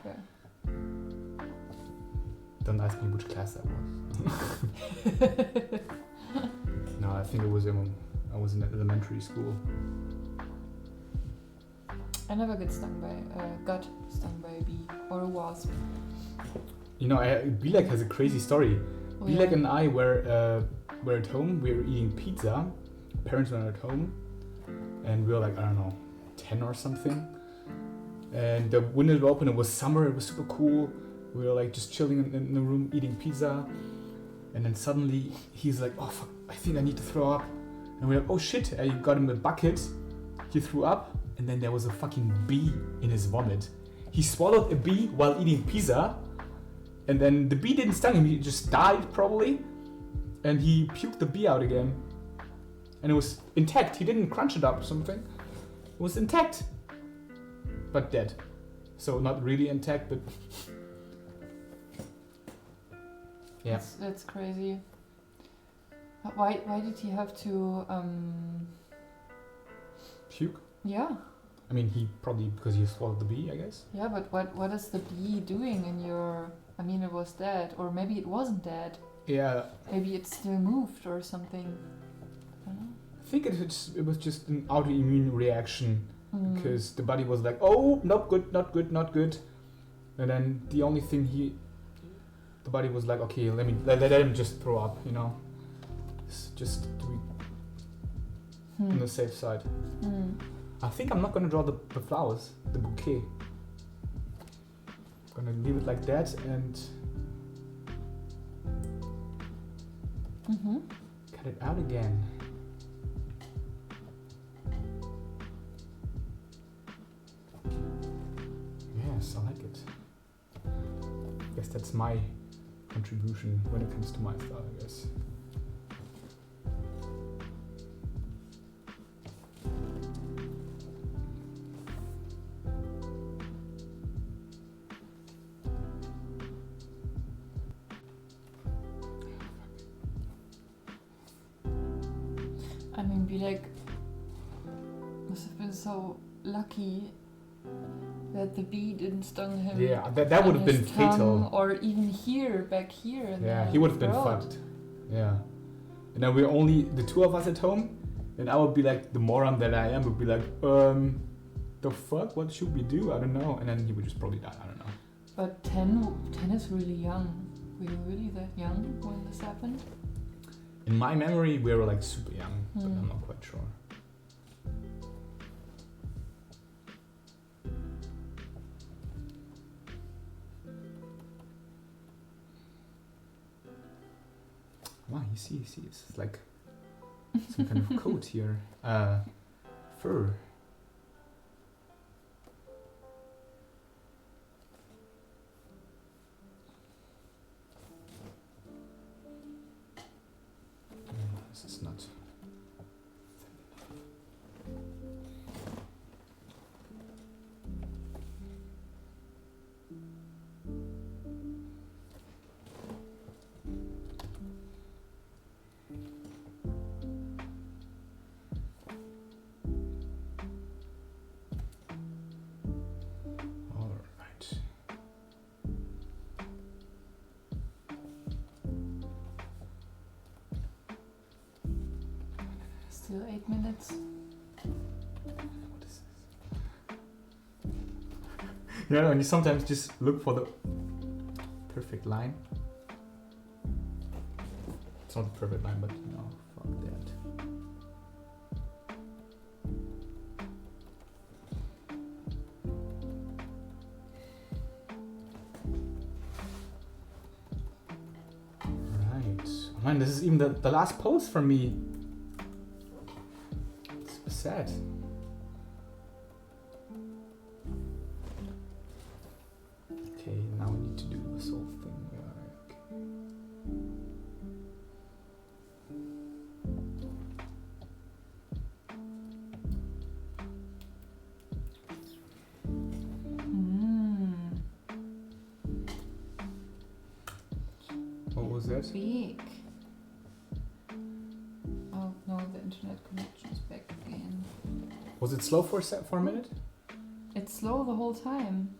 Okay. Don't ask me which class that was. No, I think it was I was in elementary school. I never got stung by a bee or a wasp. You know, Bilek has a crazy story. Oh, Bilek yeah. and I were at home. We were eating pizza. Parents were at home, and we were like, I don't know, 10 or something. And the windows were open. It was summer. It was super cool. We were like just chilling in the room eating pizza, and then suddenly he's like, "Oh fuck, I think I need to throw up." And we're like, "Oh shit!" I got him a bucket. He threw up, and then there was a fucking bee in his vomit. He swallowed a bee while eating pizza, and then the bee didn't sting him. He just died probably, and he puked the bee out again, and it was intact. He didn't crunch it up or something. It was intact, but dead. So not really intact, but. Yeah. That's crazy. Why did he have to Puke? yeah. I mean, he probably because he swallowed the bee, I guess. Yeah, but what is the bee doing in your I mean it was dead or maybe it wasn't dead. Yeah, Maybe it still moved or something. I don't know. I think it was just an autoimmune reaction Mm. because the body was like, oh, not good, not good, not good, and then the only thing the body was like, okay, let him just throw up, you know, just to be on the safe side. Mm. I think I'm not gonna draw the flowers, the bouquet. I'm gonna leave it like that and Mm-hmm. cut it out again. Yes, I like it. I guess that's my contribution when it comes to my style, I guess. I mean, Bilek must have been so lucky that the bee didn't stung him. Yeah, that would have been fatal. Or even back here. In He would have been throat. fucked. Yeah. And then we're only the two of us at home, and I would be like, the moron that I am, would be like, the fuck? What should we do? I don't know. And then he would just probably die. I don't know. But 10 is really young. Were you really that young when this happened? In my memory, we were like super young, but I'm not quite sure. Wow, you see, it's like some kind of coat here. Fur. This is not. Still 8 minutes. What is this? Yeah, and you sometimes just look for the perfect line. It's not the perfect line, but you know, fuck that. Right. Man, this is even the last post from me. Sad. Okay, now we need to do this whole thing. What was that? Big. Oh no, the internet connection is back again. Was it slow for a minute? It's slow the whole time.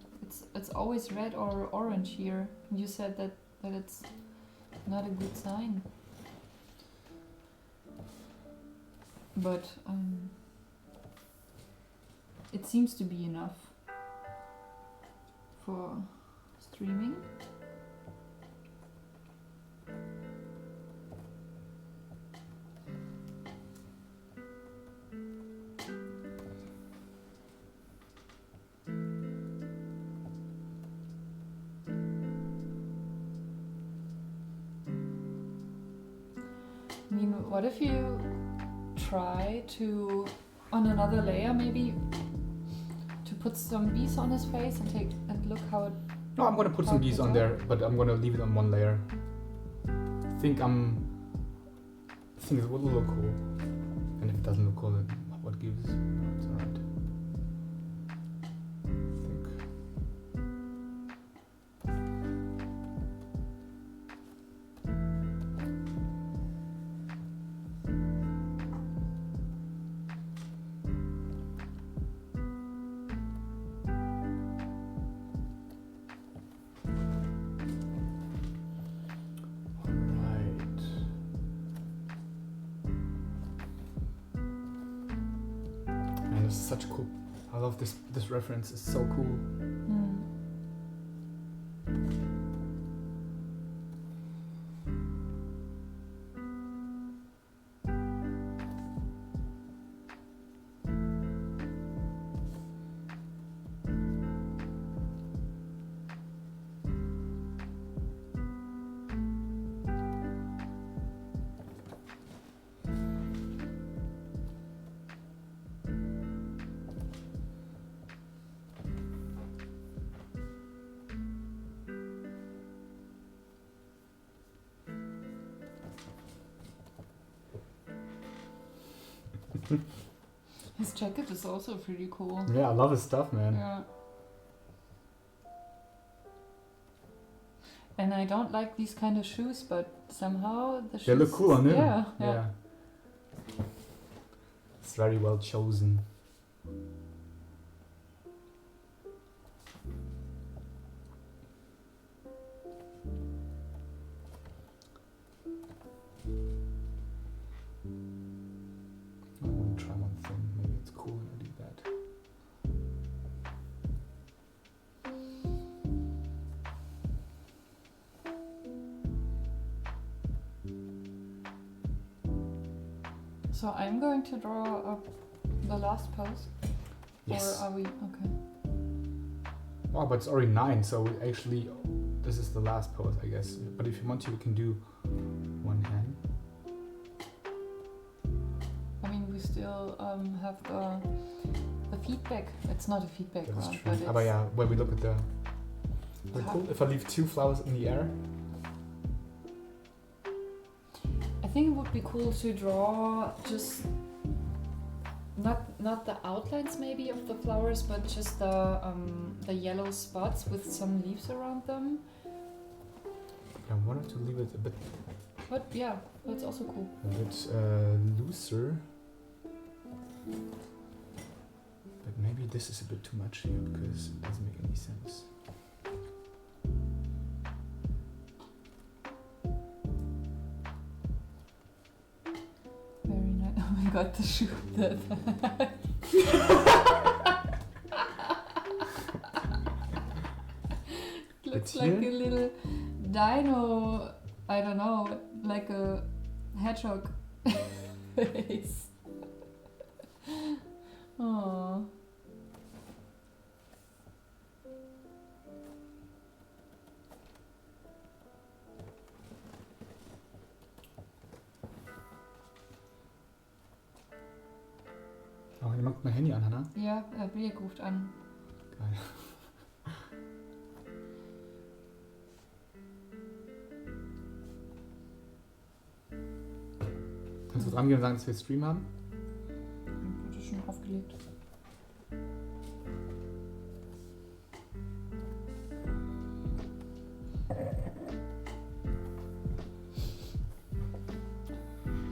It's always red or orange here. You said that it's not a good sign. But it seems to be enough for streaming. I mean, what if you try to, on another layer maybe, to put some bees on his face and look how it... No, I'm gonna put some bees on there, but I'm gonna leave it on one layer. I think it will look cool. And if it doesn't look cool, then what gives? No, it's alright. Such cool. I love this reference. It's so cool. His jacket is also pretty cool. Yeah, I love his stuff, man. Yeah. And I don't like these kind of shoes, but somehow the shoes... They look cool on him. Yeah. It's very well chosen. I want to try one thing. Maybe it's cool when I do that. So I'm going to draw up the last pose. Yes. Or are we okay? Oh, but it's already 9, so actually this is the last pose, I guess. But if you want to, you can do one hand. I mean, we still have the feedback. It's not a feedback That is round, true. but it's But yeah, when we look at the... Very cool. If I leave 2 flowers in the air. I think it would be cool to draw just not the outlines maybe of the flowers, but just the yellow spots with some leaves around them. I wanted to leave it a bit, But yeah, that's also cool. looser. But maybe this is a bit too much here because it doesn't make any sense. Very nice. Oh my god, the shoe. Looks like a little dino, I don't know, like a hedgehog face. Aww. Oh, je maakt mijn handy aan, Hannah. Ja, Birk ruft an. Geil. Kannst du kurz rangehen und sagen, dass wir Stream haben? Das ist schon aufgelegt.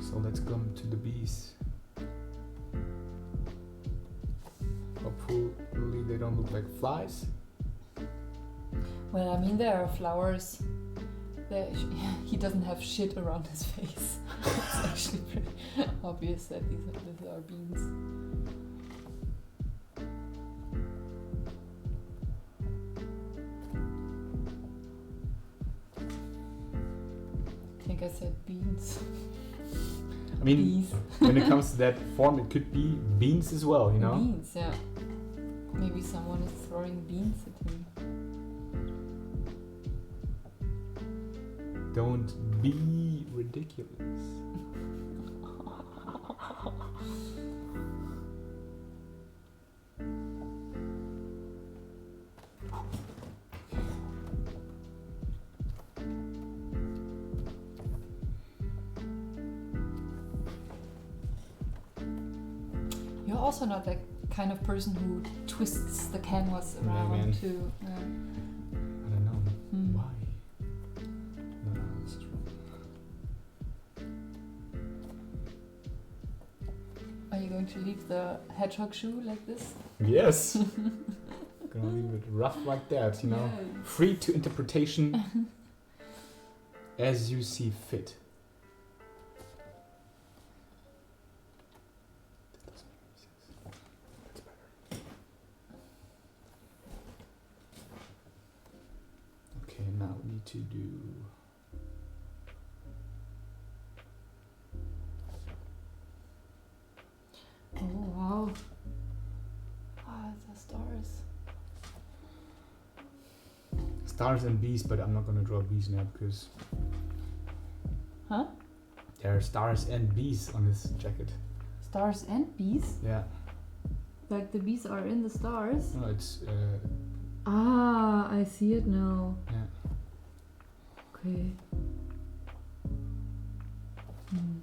So let's come to the bees. Hopefully they don't look like flies. Well, I mean, there are flowers. He doesn't have shit around his face. It's actually pretty obvious that these are beans. I think I said beans. I mean, Bees. when it comes to that form, it could be beans as well, you know? Beans, yeah. Maybe someone is throwing beans at me. Don't be ridiculous. You're also not that kind of person who twists the canvas Yeah, around man. to. I don't know. Hmm. Why? No, it's true. Are you going to leave the hedgehog shoe like this? Yes. Gonna leave it rough like that, you know? Yeah. Free to interpretation as you see fit. That doesn't make any sense. That's better. Okay, now we need to do... Oh wow. Ah, the stars. Stars and bees, but I'm not gonna draw bees now because Huh? there are stars and bees on this jacket. Stars and bees? Yeah. Like the bees are in the stars? No, it's Ah, I see it now. yeah. Okay. Hmm.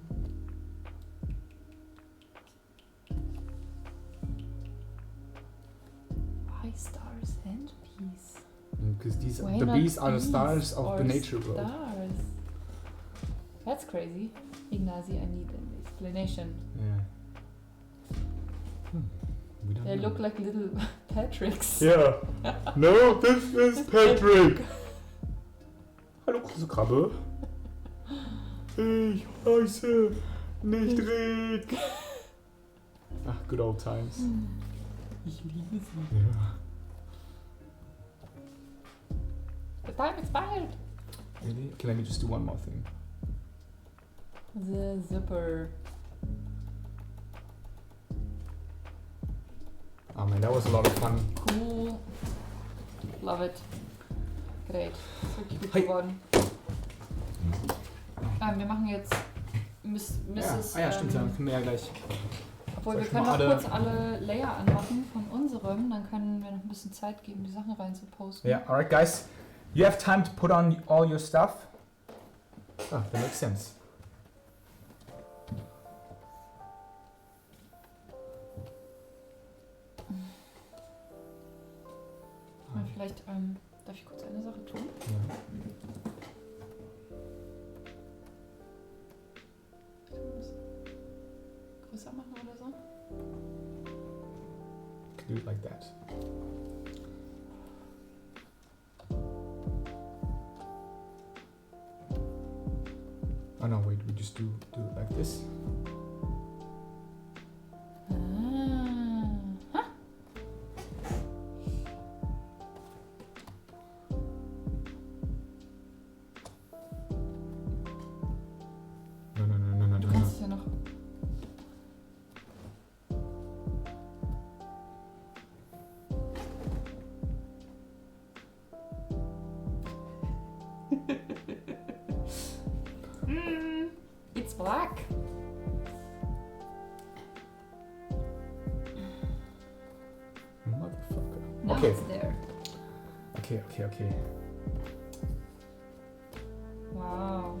Why stars and bees? Because these Why the not bees are the bees stars of or the nature world. Stars. That's crazy. Ignazi, I need an explanation. Yeah. We don't They know. look like little Patricks. Yeah. No, this is Patrick. Hallo, große Krabbe. Ich heiße nicht Rick. Ach, good old times. Ich liebe sie. Yeah. The time expired. Really? Okay, let me just do one more thing. The zipper. Oh man, that was a lot of fun. Cool. Love it. Great. Ist wirklich gut Hi. geworden. Wir machen jetzt Mrs. Ja, stimmt, dann können wir ja gleich. Obwohl, Soll wir ich können mal noch alle- kurz alle Layer anmachen von unserem, dann können wir noch ein bisschen Zeit geben, die Sachen rein zu posten. Yeah, alright guys. You have time to put on all your stuff. Ah, that makes sense. Vielleicht darf ich kurz eine Sache tun? Ja. Größer machen oder so? Do it like that. Oh no, wait, we just do it like this. Huh? No. Du kannst es ja noch. It's black. Motherfucker. Now Okay. it's there. Okay. Wow.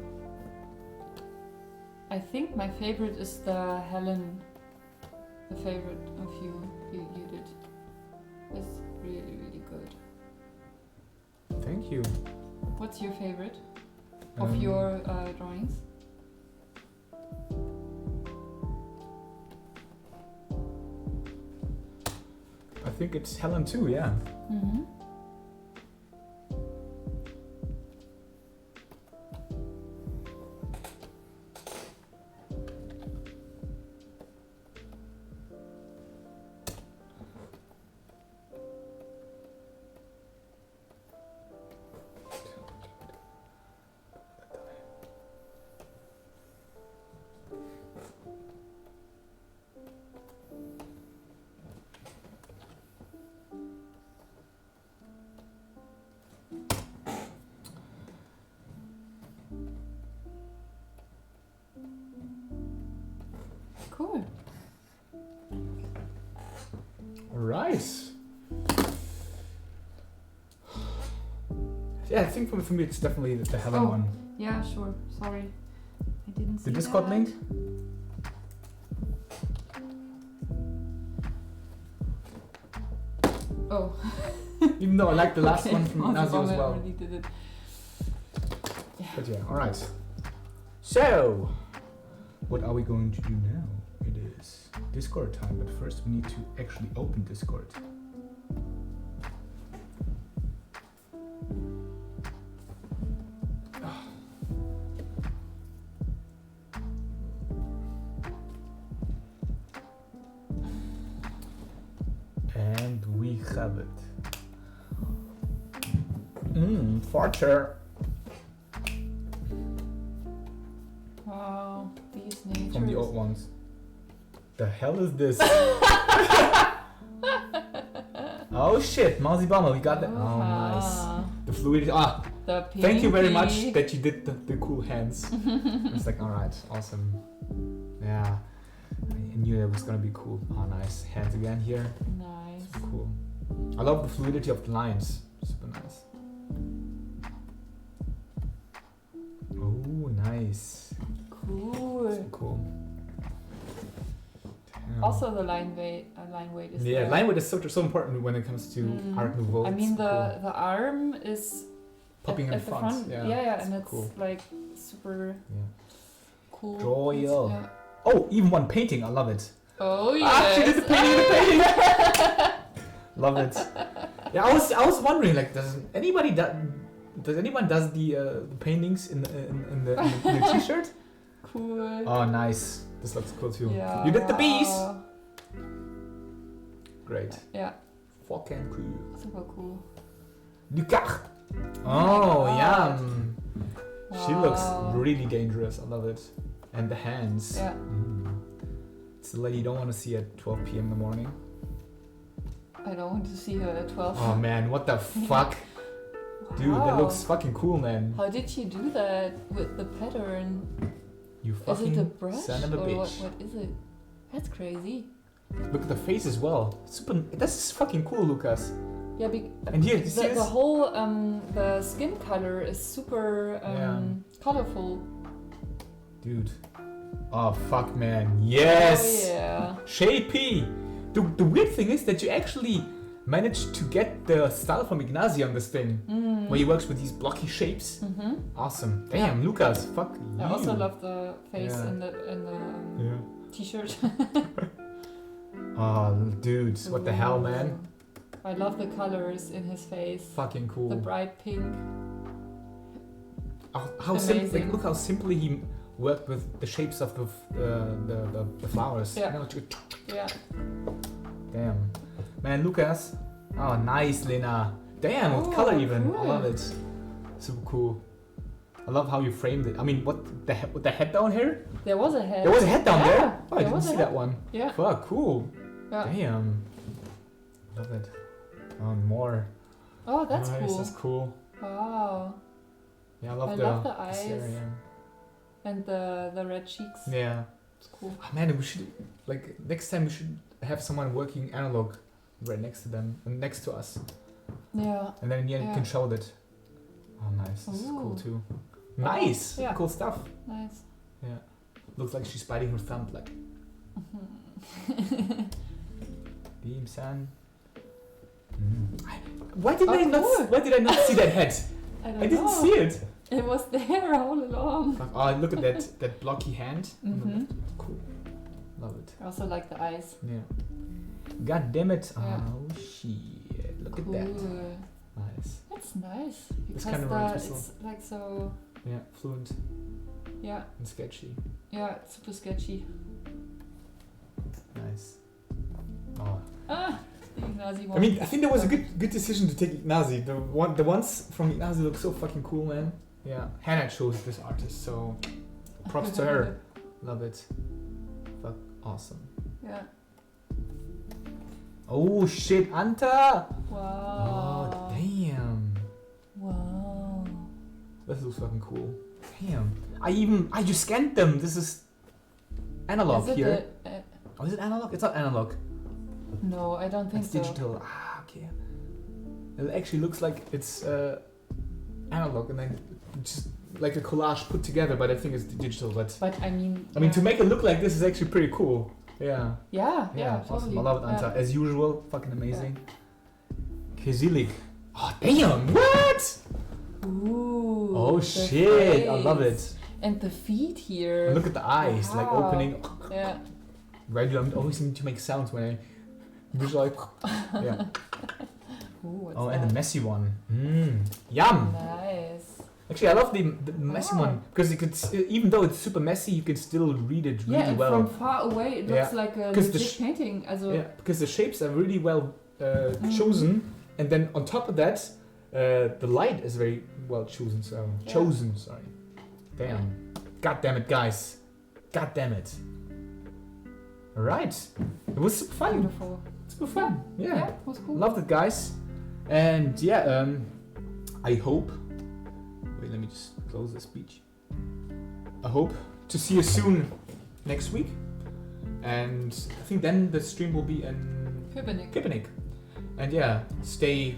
I think my favorite is the Helen. The favorite of you did. It's really, really good. Thank you. What's your favorite of your drawings? I think it's Helen too, yeah. Mm-hmm. Cool. Right. Yeah, I think for me it's definitely the Helen Oh. one. Yeah, sure. Sorry. I didn't see The Discord that. link? Oh. Even though I like the last Okay. one from Also, Nazio as I well. already did it. But yeah, alright. So, what are we going to do now? It is Discord time, but first we need to actually open Discord. And we have it. Farter. Wow. These natures. From the old ones. The hell is this? Oh shit, Mousy Bummer, we got that. Oh, nice. The fluidity. Ah, The thank you very much pinky. that you did the cool hands. It's like, alright, awesome. Yeah, I knew it was gonna be cool. Oh, nice. Hands again here. Nice. Super cool. I love the fluidity of the lines. Super nice. Oh, nice. Cool. Super cool. Damn. Also, the line weight is Yeah, there. line weight is so important when it comes to Art Nouveau. I mean, It's super the arm is cool. Popping in at the front. Yeah, and super it's cool. like super Yeah. cool. Royal. Yeah. Oh, even one painting. I love it. Oh yeah. Ah, she did the painting. Love it. Yeah, I was wondering, like, does anyone does the paintings in the t-shirt? Cool. Oh, nice. This looks cool too. Yeah. You did the bees. Great. Yeah. Fucking cool. Super cool. Lucas. Oh, yum. She looks Wow. really dangerous. I love it. And the hands. Yeah. It's the lady you don't want to see at 12 p.m. in the morning. I don't want to see her at 12. Oh man, what the fuck? Dude, that Wow. looks fucking cool, man. How did she do that with the pattern? You Is it fucking a brush son of a or bitch. what is it? That's crazy. Look at the face as well. Super. This is fucking cool, Lucas. Yeah, And here, you see the this? whole the skin color is super colorful. Dude. Oh fuck, man. Yes. Oh yeah. Shapey. The weird thing is that you actually managed to get the style from Ignazi on this thing, where he works with these blocky shapes. Mm-hmm. Awesome. Damn, Lucas. Fuck you. I also love the face Yeah. in the t-shirt. Oh, dude. What the hell, man? Ooh. I love the colors in his face. Fucking cool. The bright pink. How simple! Like, Amazing. look how simply he worked with the shapes of the flowers. Yeah. You know, Yeah. damn, man, Lucas. Oh, nice, Lena. Damn, with Oh, color even. I cool. love it. Super cool. I love how you framed it. I mean, what with the head down here? There was a head. There was a head down Yeah, there. Oh, I there didn't was a see head. that one. Yeah. Fuck, cool. Yeah. Damn. Love it. Oh, more. Oh, that's nice, cool. That's cool. Wow. Yeah, I I love love the the eyes. area. And the red cheeks. Yeah. It's cool. Oh, man, we should, like, next time we should have someone working analog right next to them, next to us. Yeah. And then you Yeah. can show that. Oh, nice. This is cool Ooh. too. Nice! Yeah. Cool stuff. Nice. Yeah. Looks like she's biting her thumb, like, Beam, son. Why did I not? cool. Why did I not see that head? I don't I didn't know. see it. It was there all along. Fuck. Oh, look at that blocky hand. Mhm. Cool. Love it. I also like the eyes. Yeah. God damn it. Yeah. Oh shit. Look Cool. at that. Nice. That's nice. It's Because kind of it's artificial. like so. Yeah, fluent Yeah. and sketchy. Yeah. It's super sketchy. Nice. Oh. Ah. The Ignazi one. I mean, I think that was a good decision to take Ignazi. The ones from Ignazi look so fucking cool, man. Yeah. Hannah chose this artist, so props to her. Love it. Fuck, awesome. Yeah. Oh shit, Anta! Wow. Oh damn. Wow. This looks fucking cool. Damn. I just scanned them. This is analog Is it here. the, Oh, is it analog? It's not analog. no, I don't think It's so. digital. Ah, okay. It actually looks like it's analog and then just like a collage put together, but I think it's digital. But But I mean. to make it look like this is actually pretty cool. Yeah. Yeah. Awesome. Totally. I love it, Anta. Yeah. As usual, fucking amazing. Kizilik. Oh damn! What? Ooh. Oh the shit! I love it. face. And the feet here. And look at the eyes, like Wow. opening. Yeah. Right, I always need to make sounds when I visualize. Yeah. Ooh, what's Oh, that? and the messy one. Yum. Nice. Actually, I love the messy Oh. one because you could, even though it's super messy, you can still read it really Yeah, and well. from far away it looks Yeah. like a 'Cause the legit painting. Also, Yeah, because the shapes are really well chosen, and then on top of that, the light is very well chosen. So Yeah. sorry. Damn. God damn it, guys. God damn it. All right. It was super fun. beautiful. Super fun. Yeah. It was cool. Loved it, guys. And yeah, I hope. Wait, let me just close the speech. I hope to see you soon next week. And I think then the stream will be in Köpenick. And yeah, stay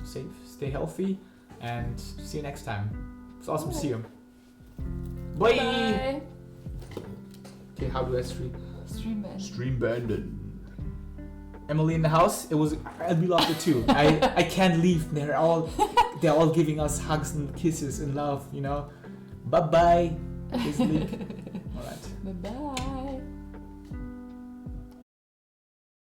safe, stay healthy, and see you next time. It's awesome to see you. Bye! Bye. Okay, how do I stream? Stream band. Stream banded. Emily in the house. We loved it too. I can't leave. They're all giving us hugs and kisses and love. You know. Bye bye. Alright. Bye bye.